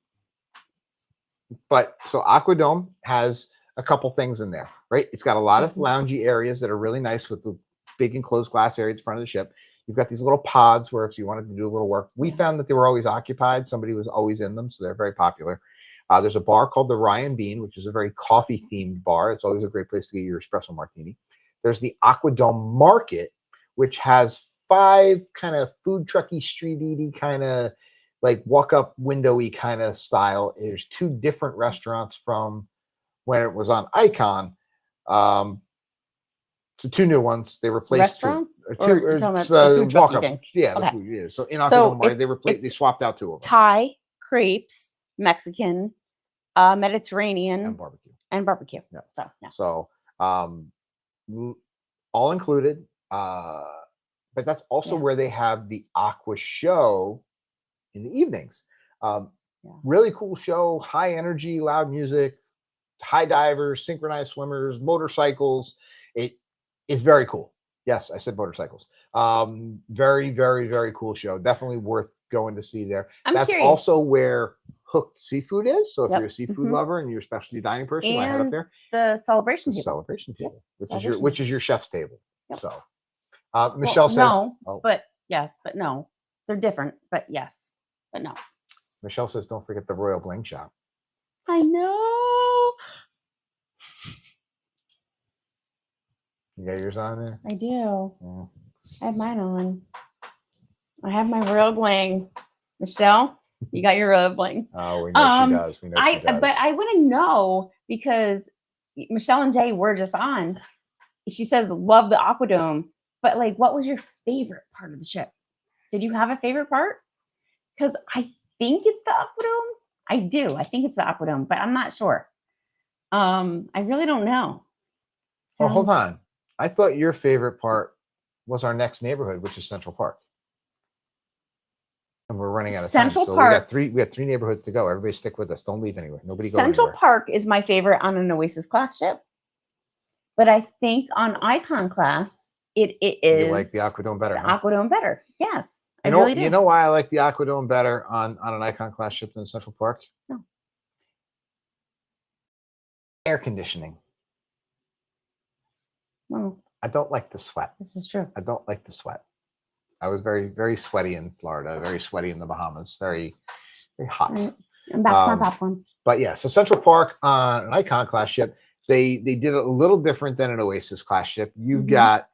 But so Aquadome has a couple things in there, right? It's got a lot of loungy areas that are really nice with the big enclosed glass area at the front of the ship. You've got these little pods where if you wanted to do a little work, we found that they were always occupied. Somebody was always in them, so they're very popular. There's a bar called the Ryan Bean, which is a very coffee-themed bar. It's always a great place to get your espresso martini. There's the Aquadome Market, which has 5 kind of food trucky, street-eaty kind of like walk-up windowy kind of style. There's 2 different restaurants from when it was on Icon. So 2 new ones. They replaced Restaurants? 2. Or you're talking about the food trucky walk-up. things? Yeah, Okay. the food, yeah. So in So Aquadome Market, they swapped out 2 of them. Thai, crepes, Mexican, Mediterranean, And barbecue. Yeah. Yeah. So, So all included. But that's also where they have the Aqua Show in the evenings. Really cool show, high energy, loud music, high divers, synchronized swimmers, motorcycles. It is very cool. Yes, I said motorcycles. Very, very, very cool show. Definitely worth going to see there. That's curious. also where Hooked Seafood is. So if Yep. you're a seafood lover and you're a specialty dining person, you want to head up there. The celebration The table. celebration table, Celebration which is your chef's table. Yep. So Michelle says no, oh, but yes, but no. They're different, but yes, but no. Michelle says don't forget the Royal Bling Shop. I know. You got yours on there? I do. Yeah. I have mine on. I have my Royal Bling. Michelle, you got your Royal Bling. Oh, we know she does. We know she does. But I want to know because Michelle and Jay were just on. She says love the Aquadome, but like, what was your favorite part of the ship? Did you have a favorite part? Because I think it's the Aquadome. I do. I think it's the Aquadome, but I'm not sure. I really don't know. Oh, hold on. I thought your favorite part was our next neighborhood, which is Central Park. And we're running out of Central time. So Park. we got 3 neighborhoods to go. Everybody stick with us. Don't leave anywhere. Nobody go Central anywhere. Park is my favorite on an Oasis class ship. But I think on Icon class, it is. You like the Aquadome better, the huh? Aquadome better. Yes. You I know, really do. you know why I like the Aquadome better on an Icon class ship than Central Park? No. Air conditioning. Well, I don't like the sweat. this is true. I don't like the sweat. I was very, very sweaty in Florida, very sweaty in the Bahamas, very, very hot. Right. I'm back for my popcorn. But yeah, so Central Park on an Icon class ship, they did it a little different than an Oasis class ship. You've got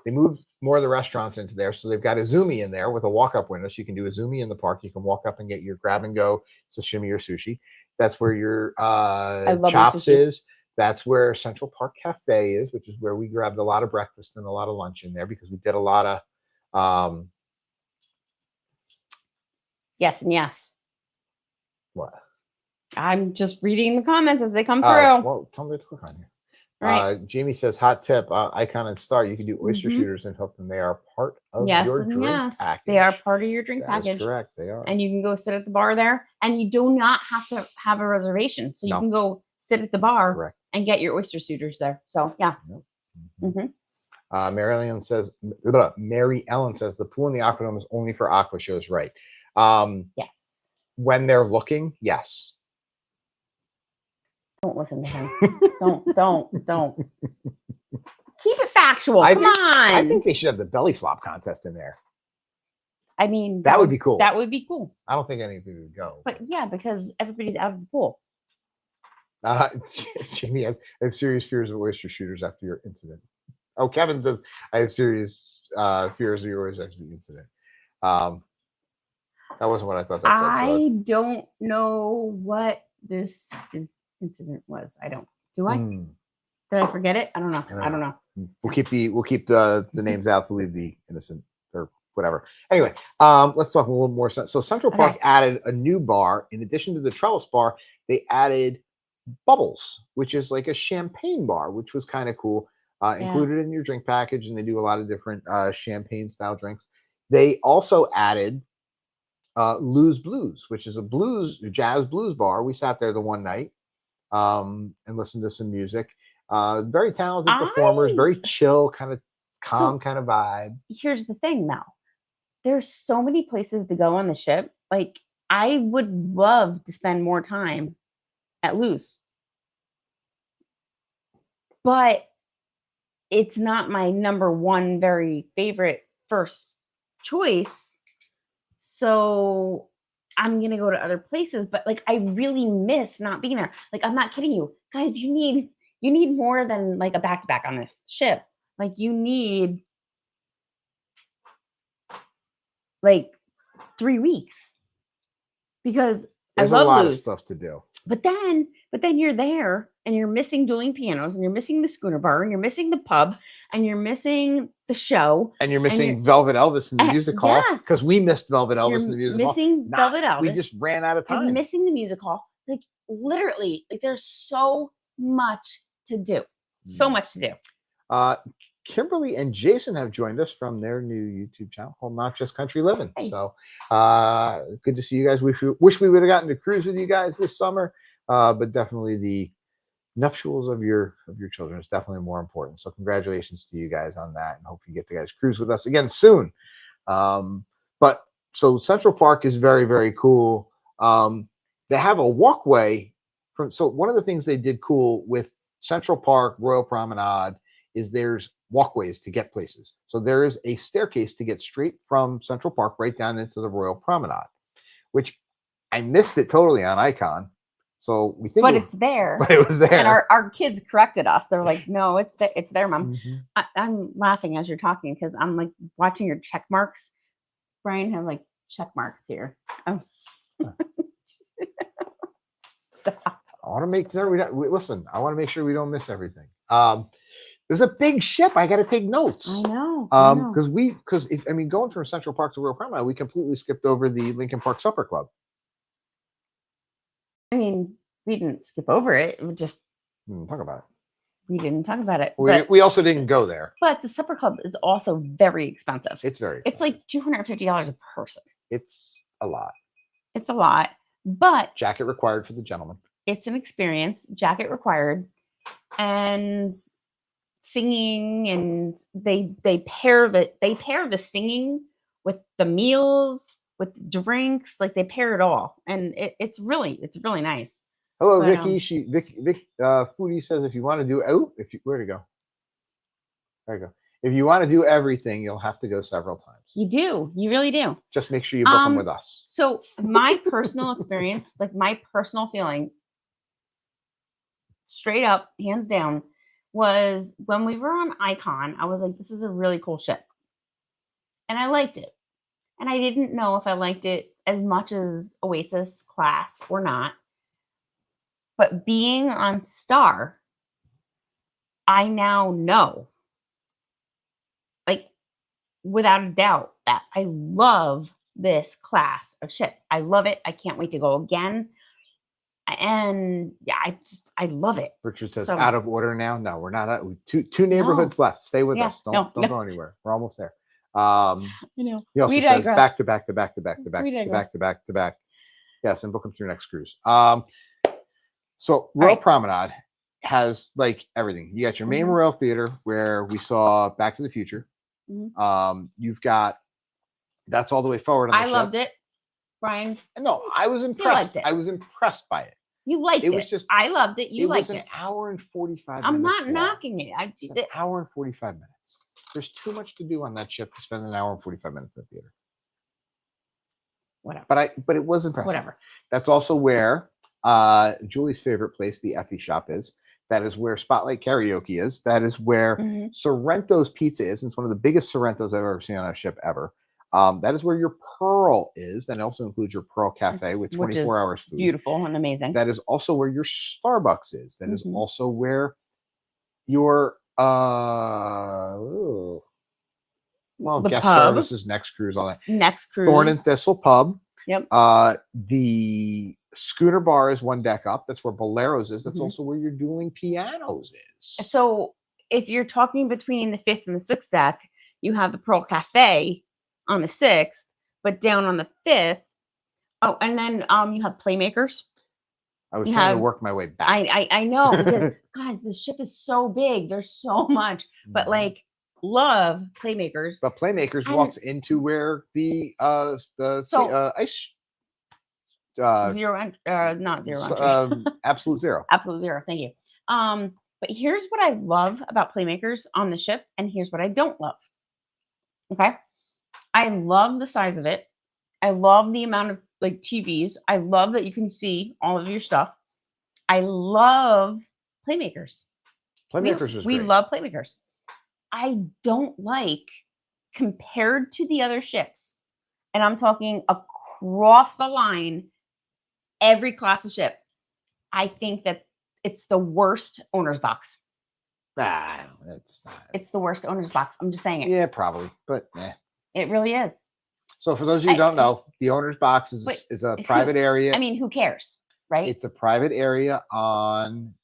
they moved more of the restaurants into there, so they've got a Zumi in there with a walk-up window, so you can do a Zumi in the park. You can walk up and get your grab and go sashimi or sushi. That's where your chops is. That's where Central Park Cafe is, which is where we grabbed a lot of breakfast and a lot of lunch in there because we did a lot of Yes and yes. what? I'm just reading the comments as they come through. Well, tell me what to click on here. Right. Jamie says, hot tip, Icon and Star, you can do oyster shooters and hook them. They are part of your drink package. They are part of your drink package. That is correct. They are. And you can go sit at the bar there, and you do not have to have a reservation. So you can go sit at the bar and get your oyster shooters there. So yeah. Mary Ellen says the pool in the Aquadome is only for aqua shows, right? Yes. When they're looking, yes. Don't listen to him. don't. Keep it factual. Come on. I think they should have the belly flop contest in there. I mean, that would be cool. That would be cool. I don't think anybody would go. But yeah, because everybody's out of the pool. Uh, Jamie has, I have serious fears of oyster shooters after your incident. Oh, Kevin says, I have serious fears of your oyster after the incident. That wasn't what I thought that said. So I don't know what this incident was. I don't. Do I? Hmm. Did I forget it? I don't know. I don't I don't know. we'll keep the names out to leave the innocent or whatever. Anyway, let's talk a little more. So Central Park Okay. added a new bar. In addition to the trellis bar, they added Bubbles, which is like a champagne bar, which was kind of cool. Included in your drink package, and they do a lot of different champagne style drinks. They also added Lou's Blues, which is a jazz blues bar. We sat there the one night and listened to some music. Very talented performers, very chill, kind of calm kind of vibe. Here's the thing, though. There's so many places to go on the ship. Like, I would love to spend more time at Lou's, but it's not my number one very favorite first choice. So I'm gonna go to other places, but like I really miss not being there. Like, I'm not kidding you, guys. You need more than like a back to back on this ship. Like, you need like 3 weeks because There's I love a lot Lou's. of stuff to do. But then you're there and you're missing dueling pianos and you're missing the schooner bar and you're missing the pub and you're missing the show And you're missing Velvet Elvis in the music hall because we missed Velvet Elvis in the music hall. Missing Velvet Elvis. We just ran out of time. You're missing the music hall. Like, literally, like, there's so much to do. So much to do. Kimberly and Jason have joined us from their new YouTube channel called Not Just Country Living. Hey. So good to see you guys. Wish we would have gotten to cruise with you guys this summer, but definitely the nuptials of your children is definitely more important. So congratulations to you guys on that, and hope you get to guys cruise with us again soon. But so Central Park is very, very cool. They have a walkway from. So one of the things they did cool with Central Park Royal Promenade is there's walkways to get places. So there is a staircase to get straight from Central Park right down into the Royal Promenade, which I missed it totally on Icon. So we think, it's there. But it was there. And our kids corrected us. They're like, "No, it's there, Mom." Mhm. I'm laughing as you're talking because I'm like watching your check marks. Brian has like check marks here. Oh. Stop. I want to make sure listen. I want to make sure we don't miss everything. There's a big ship. I got to take notes. I know. Because going from Central Park to Royal Promenade, we completely skipped over the Lincoln Park Supper Club. I mean, we didn't skip over it. We just Talk about it. we didn't talk about it. We also didn't go there. But the supper club is also very expensive. It's very. It's like $250 a person. It's a lot. It's a lot, but Jacket required for the gentleman. it's an experience. Jacket required, and singing, and they pair the singing with the meals, with drinks. Like, they pair it all, and it's really nice. Hello, But, Vicky. Vic Foodie says if you want to do where to go? There you go. If you want to do everything, you'll have to go several times. You do. You really do. Just make sure you book them with us. So my personal experience, like my personal feeling, straight up, hands down, was when we were on Icon, I was like, this is a really cool ship. And I liked it. And I didn't know if I liked it as much as Oasis Class or not. But being on Star, I now know, like, without a doubt, that I love this class of ship. I love it. I can't wait to go again. And yeah, I love it. Richard says So- out of order now. No, we're not. Two neighborhoods left. Stay with us. Don't go anywhere. We're almost there. You know, He also we says digress. back to back to back to back to back We to back digress. to back to back. Yes, and book them to your next cruise. So Royal right. Promenade has like everything. You got your main Mhm. Royal Theater where we saw Back to the Future. Mhm. You've got that's all the way forward. On the I ship. loved it, Brian. No, I was impressed. liked it. I was impressed by it. You liked it. It was just- I loved it. You It liked was an it. hour and 45 I'm minutes. not long. knocking it. It's an hour and 45 minutes. There's too much to do on that ship to spend an hour and 45 minutes in the theater. Whatever. But it was impressive. Whatever. That's also where Julie's favorite place, the Effie Shop, is. That is where Spotlight Karaoke is. That is where Mhm. Sorrento's Pizza is. It's one of the biggest Sorrentos I've ever seen on a ship ever. That is where your Pearl is. That also includes your Pearl Cafe with Which is 24 hours food. beautiful and amazing. That is also where your Starbucks is. That is Mhm. also where your The guest pub. services, Next Cruise, all that. Next Cruise. Thorn and Thistle Pub. Yep. The Schooner Bar is one deck up. That's where Bolero's is. That's Mhm. also where your Dueling Pianos is. So if you're talking between the 5th and the 6th deck, you have the Pearl Cafe on the 6th, but down on the 5th. Oh, and then you have Playmakers. I was you trying to have- work my way back. I know because guys, the ship is so big. There's so much, but like love Playmakers. But Playmakers And- walks into where the So- ice Zero, not zero entry. absolute zero. Absolute zero. Thank you. But here's what I love about Playmakers on the ship, and here's what I don't love. Okay. I love the size of it. I love the amount of like TVs. I love that you can see all of your stuff. I love Playmakers. Playmakers was We great. love Playmakers. I don't like, compared to the other ships, and I'm talking across the line, every class of ship, I think that it's the worst owner's box. It's not. It's the worst owner's box. I'm just saying it. Yeah, probably, but It really is. So for those of you who don't know, the owner's box is a private area. I mean, who cares, right? It's a private area on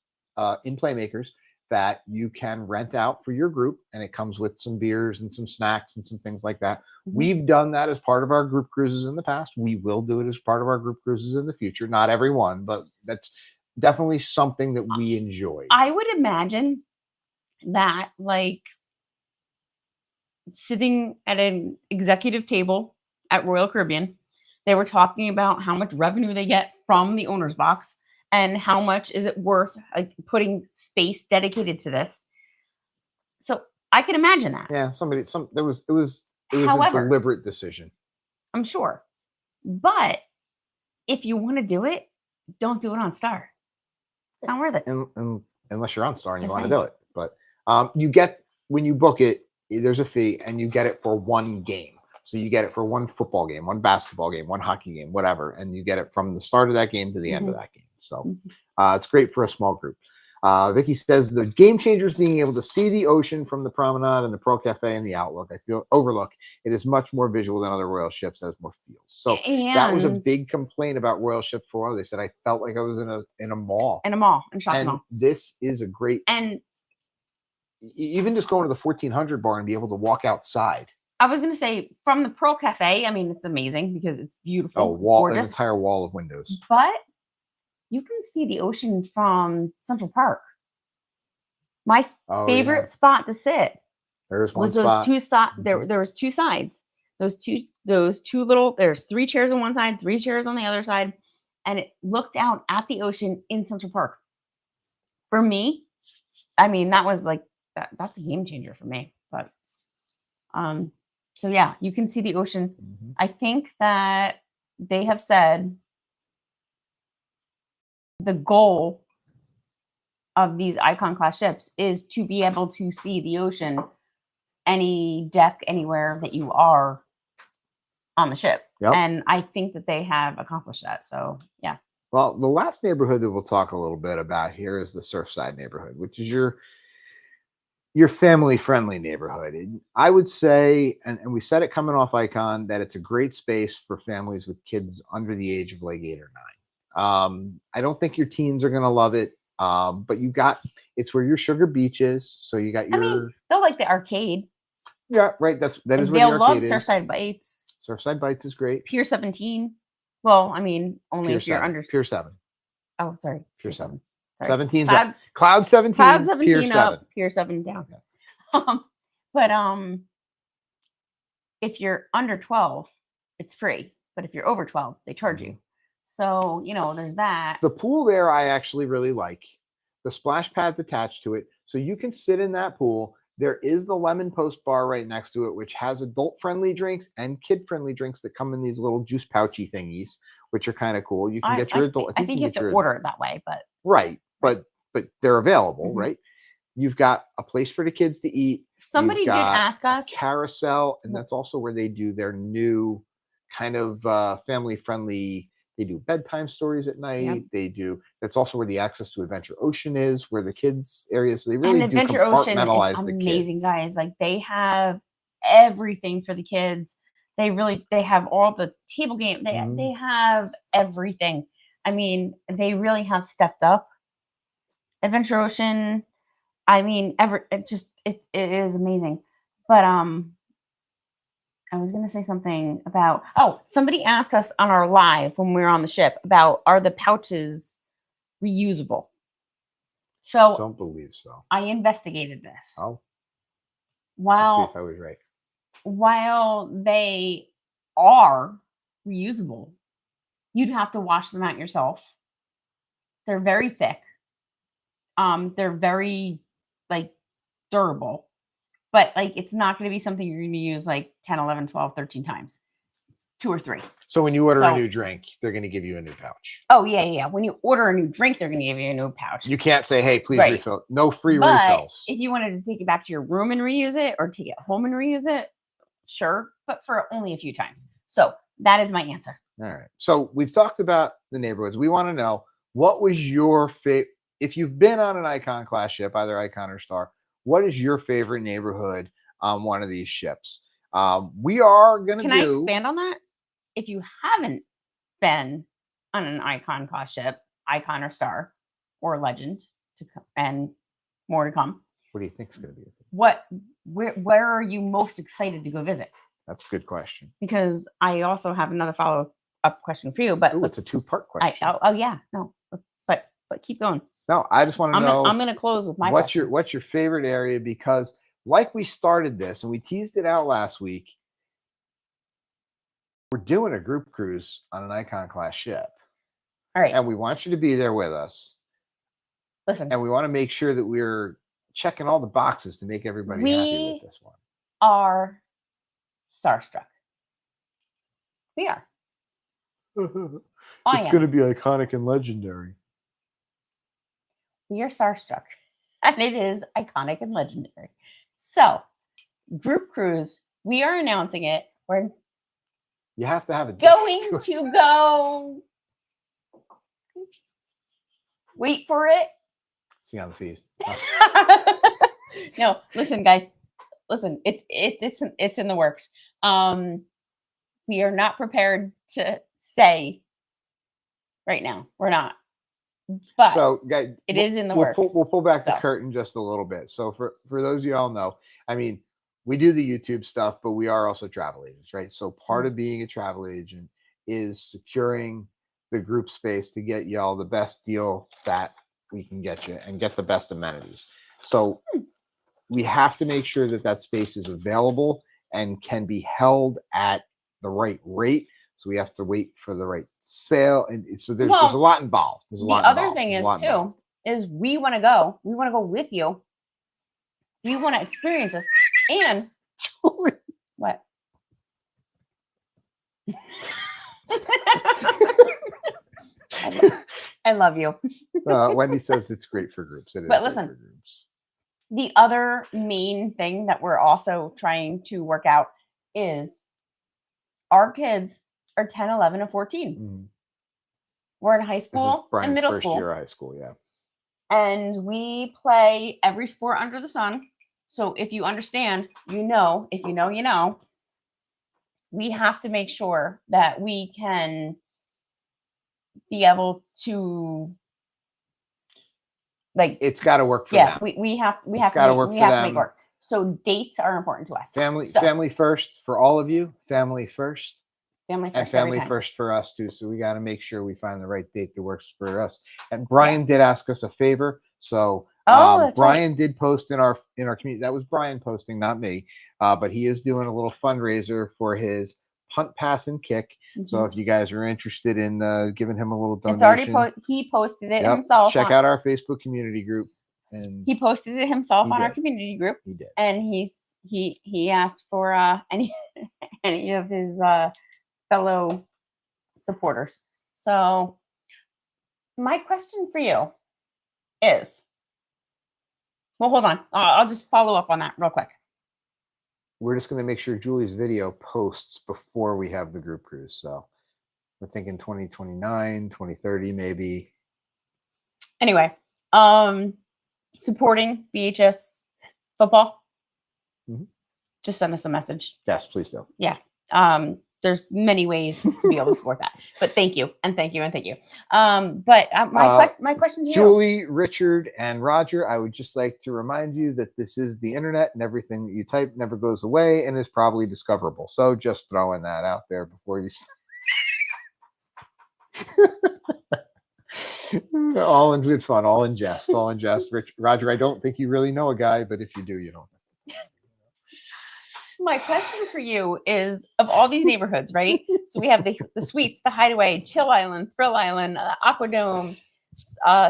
in Playmakers that you can rent out for your group, and it comes with some beers and some snacks and some things like that. Mhm. We've done that as part of our group cruises in the past. We will do it as part of our group cruises in the future. Not every one, but that's definitely something that we enjoy. I would imagine that like sitting at an executive table at Royal Caribbean, they were talking about how much revenue they get from the owner's box and how much is it worth like putting space dedicated to this. So I can imagine that. Yeah, it was a However, deliberate decision. I'm sure. But if you want to do it, don't do it on Star. It's not worth it. And unless you're on Star and you I'm want to saying. do it. But you get, when you book it, there's a fee, and you get it for one game. So you get it for one football game, one basketball game, one hockey game, whatever, and you get it from the start of that game to the end of that game. So it's great for a small group. Vicky says the game changer is being able to see the ocean from the promenade and the Pearl Cafe and the overlook. It is much more visual than other Royal ships. That has more feels. So that was a And- big complaint about Royal ships for a while. They said I felt like I was in a mall. in a mall, in shopping And mall. this is a great, And even just going to the 1400 bar and be able to walk outside. I was going to say from the Pearl Cafe, I mean, it's amazing because it's beautiful. It's An gorgeous. entire wall of windows. But you can see the ocean from Central Park. My favorite spot to sit There's one was spot. those two there was two sides. Those two little, there's 3 chairs on one side, 3 chairs on the other side, and it looked out at the ocean in Central Park. For me, I mean, that was like that's a game changer for me. But so yeah, you can see the ocean. Mhm. I think that they have said the goal of these Icon class ships is to be able to see the ocean any deck anywhere that you are on the ship. Yep. And I think that they have accomplished that. So yeah. Well, the last neighborhood that we'll talk a little bit about here is the Surfside neighborhood, which is your family-friendly neighborhood. And I would say, and we said it coming off Icon, that it's a great space for families with kids under the age of like 8 or 9. I don't think your teens are going to love it, but it's where your Sugar Beach is. So you got your, I mean, they'll like the arcade. yeah, right. That is where the They'll love arcade is. Surfside Bites. Surfside Bites is great. Pier 17. Well, I mean, only Pier if you're 7. under. Pier 7. Oh, sorry. Pier 7. Sorry. 17's Cloud, up. Cloud 17. Cloud 17 Pier up. 7. Pier 7 down. Yeah. But if you're under 12, it's free. But if you're over 12, they charge you. So, there's that. The pool there I actually really like. The splash pad's attached to it. So you can sit in that pool There is the Lemon Post bar right next to it, which has adult-friendly drinks and kid-friendly drinks that come in these little juice pouchy thingies, which are kind of cool. You can get your adult. I think you have to order it that way, but right, but they're available, Mhm. right? You've got a place for the kids to eat. somebody You've did got ask us. Carousel, and Wh- that's also where they do their new kind of family-friendly. They do bedtime stories at night. Yep. They do. That's also where the access to Adventure Ocean is, where the kids area. So they And really do Adventure Ocean is compartmentalize the amazing, kids. guys. Like they have everything for the kids. They have all the table game. Mhm. They have everything. I mean, they really have stepped up. Adventure Ocean. I mean, it is amazing. But I was gonna say something about somebody asked us on our live when we were on the ship about are the pouches reusable? So Don't believe so. I investigated this. Oh, let's see While if I was right. while they are reusable, you'd have to wash them out yourself. They're very thick. They're very like durable. But like it's not going to be something you're going to use like 10, 11, 12, 13 times. 2 or 3. So when you order a So- new drink, they're going to give you a new pouch. Oh yeah. When you order a new drink, they're going to give you a new pouch. You can't say, "Hey, please Right. refill." No free But refills. if you wanted to take it back to your room and reuse it or take it home and reuse it, sure, but for only a few times. So that is my answer. All right. So we've talked about the neighborhoods. We want to know what was your favorite. If you've been on an Icon class ship, either Icon or Star, what is your favorite neighborhood on one of these ships? We are going to Can I expand on that? If you haven't been on an Icon class ship, Icon or Star or Legend and more to come, What do you think is going to be? where are you most excited to go visit? That's a good question. Because I also have another follow-up question for you, but Ooh, it's a two-part question. Yeah, no, but keep going. No, I just want to know. I'm gonna close with my what's question. your favorite area? Because like we started this and we teased it out last week, we're doing a group cruise on an Icon class ship, All right, and we want you to be there with us, listen. and we want to make sure that we're checking all the boxes to make everybody happy with this one. Are starstruck. We are. I am. to be iconic and legendary. We are starstruck, and it is iconic and legendary. So, group cruise. We are announcing it. We're You have to have a going to go. Wait for it. See on the seas. No, listen, guys. Listen, it's in the works. We are not prepared to say right now. We're not. But So, guys, it is in the we'll works. We'll pull back the So. curtain just a little bit. So, for those of y'all know, I mean, we do the YouTube stuff, but we are also travel agents, right? So, part of being a travel agent is securing the group space to get y'all the best deal that we can get you and get the best amenities. So, we have to make sure that that space is available and can be held at the right rate. So we have to wait for the right sale, and so there's a lot involved. There's a lot. The other involved. thing There's a is lot too involved. is we want to go. We want to go with you. We want to experience this. And what? I love you. Wendy says it's great for groups. It is. But great listen, for groups. The other main thing that we're also trying to work out is our kids are 10, 11, and 14. Mhm. We're in high This is school Brian's and middle first school. year of high school. Yeah. And we play every sport under the sun. So if you understand, you know, if you know, you know, we have to make sure that we can be able to like It's got to work for yeah, them. we have It's to gotta make, work we for have to make them. work. So dates are important to us. Family So, first for all of you. Family first. family first. And every family time. first for us too. So we got to make sure we find the right date that works for us. And Brian did ask us a favor. So That's Brian did post in our community. That was Brian posting, not me. But he is doing a little fundraiser for his punt, pass, and kick. So if you guys are interested in giving him a little donation, it's already he posted it himself. Check out our Facebook community group. And He posted it himself He on our did. community group, he did. and he asked for any of his fellow supporters. So my question for you is, well, hold on. I'll just follow up on that real quick. We're just going to make sure Julie's video posts before we have the group cruise. So we're thinking 2029, 2030, maybe. Anyway, supporting BHS football. Mhm. Just send us a message. Yes, please do. There's many ways to be able to support that. But thank you, and thank you, and thank you. My question to you, Julie, Richard, and Roger, I would just like to remind you that this is the internet, and everything that you type never goes away and is probably discoverable. So just throwing that out there before you all in good fun, all in jest, all in jest. Roger, I don't think you really know a guy, but if you do, you don't. my question for you is, of all these neighborhoods, right? So we have the Suites, the Hideaway, Chill Island, Thrill Island, Aquadome,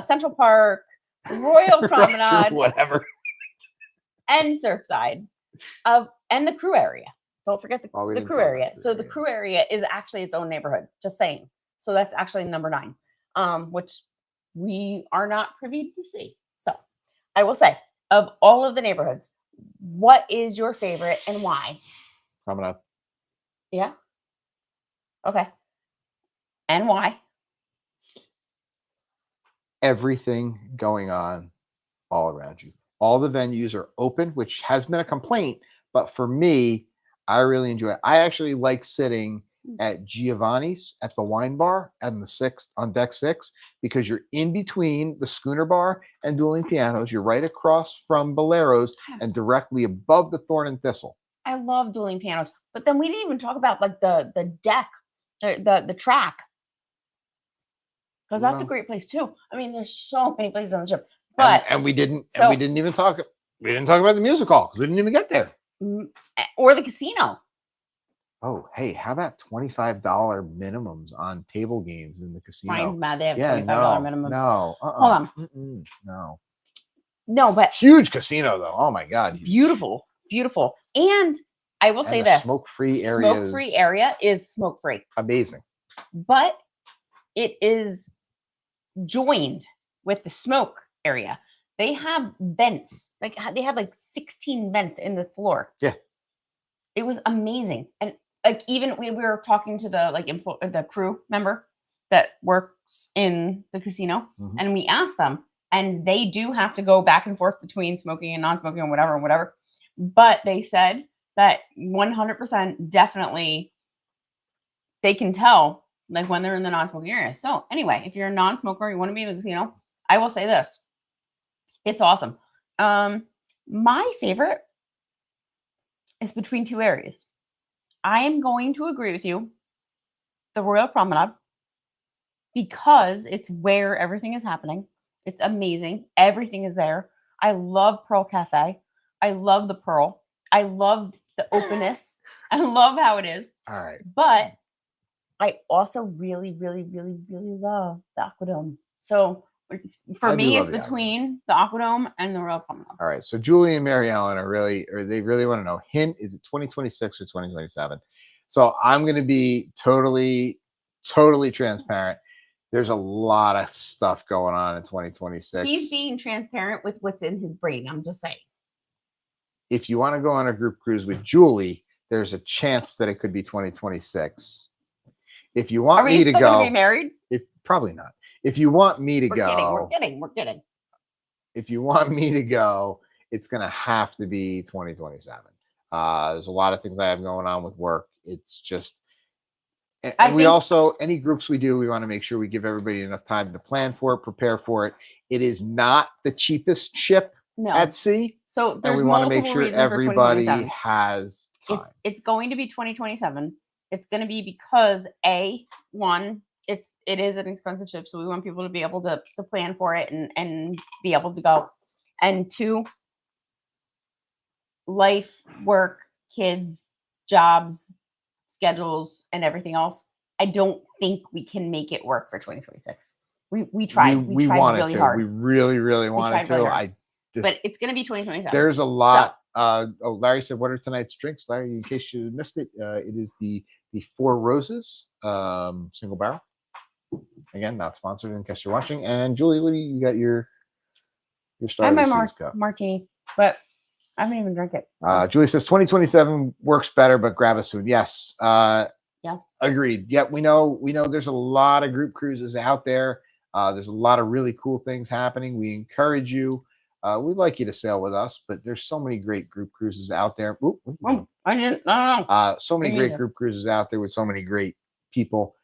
Central Park, Royal Promenade, Whatever. and Surfside, and the Crew area. Don't forget the Crew area. So the Crew area is actually its own neighborhood. Just saying. So that's actually number 9, which we are not privy to see. So I will say, of all of the neighborhoods, what is your favorite and why? Promenade. Yeah. Okay. And why? Everything going on all around you. All the venues are open, which has been a complaint, but for me, I really enjoy it. I actually like sitting at Giovanni's at the wine bar and the 6th on deck 6 because you're in between the Schooner Bar and Dueling Pianos. You're right across from Bolero's and directly above the Thorn and Thistle. I love Dueling Pianos, but then we didn't even talk about like the deck, the track, because that's a great place too. I mean, there's so many places on the ship, but and we didn't even talk. We didn't talk about the music hall because we didn't even get there. Or the casino. Oh, hey, how about $25 minimums on table games in the casino? Ryan's mad they have $25 minimums. No, hold on. No, but huge casino though. Oh my God, beautiful. And I will say this: smoke-free area. Smoke-free area is smoke-free. Amazing. But it is joined with the smoke area. They have vents. Like they had like 16 vents in the floor. Yeah. It was amazing. And like even we were talking to the the crew member that works in the casino, and we asked them, and they do have to go back and forth between smoking and non-smoking and whatever. But they said that 100% definitely they can tell like when they're in the non-smoking area. So anyway, if you're a non-smoker, you want to be in the casino, I will say this. It's awesome. My favorite is between 2 areas. I am going to agree with you. The Royal Promenade, because it's where everything is happening. It's amazing. Everything is there. I love Pearl Cafe. I love the Pearl. I love the openness. I love how it is. All right. But I also really, really, really, really love the Aquadome. So for me, it's between the Aquadome and the Royal Promenade. All right. So Julie and Mary Ellen they really want to know, hint, is it 2026 or 2027? So I'm going to be totally transparent. There's a lot of stuff going on in 2026. He's being transparent with what's in his brain. I'm just saying. If you want to go on a group cruise with Julie, there's a chance that it could be 2026. If you want me to go, gonna be married? Probably not. If you want me to go, we're kidding. If you want me to go, it's gonna have to be 2027. There's a lot of things I have going on with work. It's just, and we also, any groups we do, we want to make sure we give everybody enough time to plan for it, prepare for it. It is not the cheapest ship at sea. So there's, and we want to make sure everybody has time. It's going to be 2027. It's going to be because it is an expensive ship, so we want people to be able to plan for it and be able to go. And 2, life, work, kids, jobs, schedules, and everything else. I don't think we can make it work for 2026. We tried. We tried wanted really to. hard. We really wanted to. Really hard. but it's going to be 2027. There's a lot. Larry said, "What are tonight's drinks?" Larry, in case you missed it, it is the Four Roses single barrel. Again, not sponsored in case you're watching. And Julie, what do you got your I Star have of my the Seas cup? martini, but I haven't even drank it. Julie says 2027 works better, but grab us soon. Yes. Yeah. Agreed. Yep. We know there's a lot of group cruises out there. There's a lot of really cool things happening. We encourage you. We'd like you to sail with us, but there's so many great group cruises out there. I didn't. No. So many Me great neither. group cruises out there with so many great people.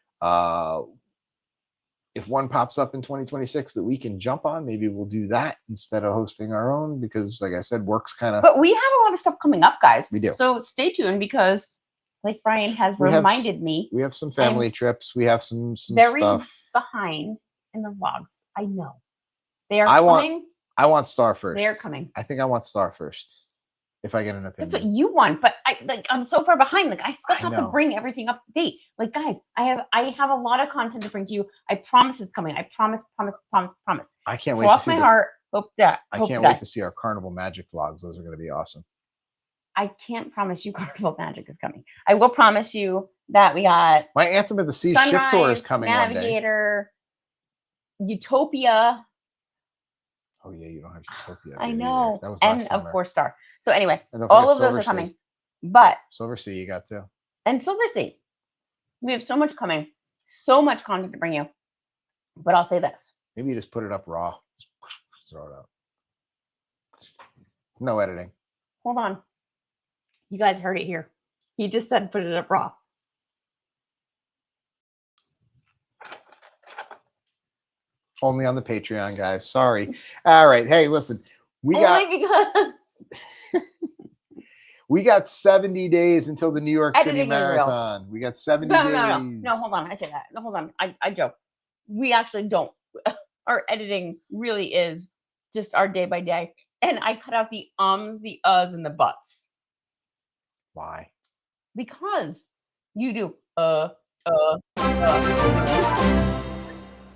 If one pops up in 2026 that we can jump on, maybe we'll do that instead of hosting our own because, like I said, work's kind of. But we have a lot of stuff coming up, guys. We do. So stay tuned because, like Brian has We have reminded me, We have some family trips. We have some very stuff. behind in the vlogs. I know they are I coming. I want Star first. They're coming. I think I want Star first. If I get an opinion. That's what you want, but I'm so far behind. Like I still have to know. bring everything up to date. Like guys, I have a lot of content to bring to you. I promise it's coming. I promise. I can't wait Cross to see my heart. Hope that. I hope can't to wait die. to see our Carnival Magic vlogs. Those are going to be awesome. I can't promise you Carnival Magic is coming. I will promise you that we got My Anthem of the Seas Sunrise, ship tour is coming one day. Navigator, Utopia. Oh yeah, you don't have Utopia. I baby, know. either. That was And last of summer. course Star. So anyway, And don't all forget of those Silver are Sea. coming. But Silver Sea, you got too. and Silver Sea. We have so much coming. So much content to bring you. But I'll say this. Maybe you just put it up raw. Just throw it out. No editing. Hold on. You guys heard it here. He just said put it up raw. Only on the Patreon, guys. Sorry. All right. Hey, listen. Only because We got 70 days until the New York City Editing is real. Marathon. We got 70 days. No, hold on. I say that. No, hold on. I joke. We actually don't. Our editing really is just our day by day. And I cut out the ums, the uhs, and the buts. Why? Because you do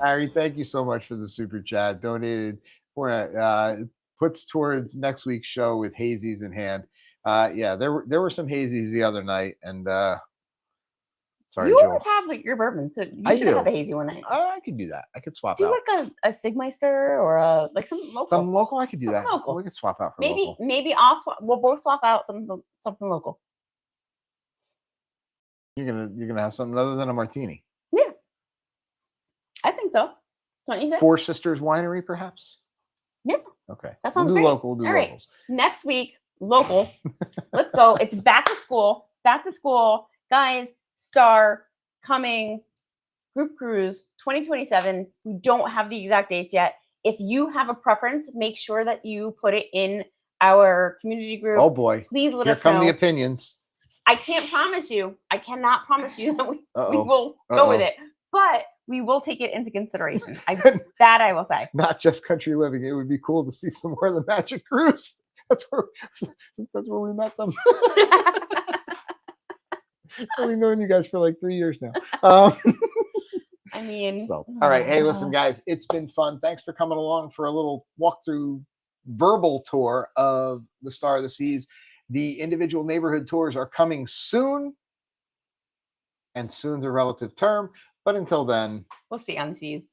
Harry, thank you so much for the super chat. Donated for puts towards next week's show with hazies in hand. Yeah, there were some hazies the other night, and sorry, you Joel. always have like your bourbon, so you I should do. have a hazy one night. I could do that. I could swap Do out. like a Sigmeister or a like something local. Some local, I could do Something that. local. We could swap out for maybe local. maybe I'll swap. We'll both swap out something local. You're gonna have something other than a martini. Yeah, I think so. Don't you think? Four Sisters Winery, perhaps. Yeah. Okay. That sounds we'll do great. local. We'll do All right. locals. Next week, local. Let's go. It's back to school. Back to school, guys. Star coming. Group cruise 2027. We don't have the exact dates yet. If you have a preference, make sure that you put it in our community group. Oh boy. Please let Here us come know. the opinions. I can't promise you. I cannot promise you that we Uh-oh. will go Uh-oh. with it, but we will take it into consideration. That I will say. Not just country living. It would be cool to see some more of the Magic Cruise. That's where we met them. We've known you guys for like 3 years now. I mean, So, all right. Hey, listen, guys, it's been fun. Thanks for coming along for a little walkthrough verbal tour of the Star of the Seas. The individual neighborhood tours are coming soon. And soon's a relative term. But until then, we'll see on the seas.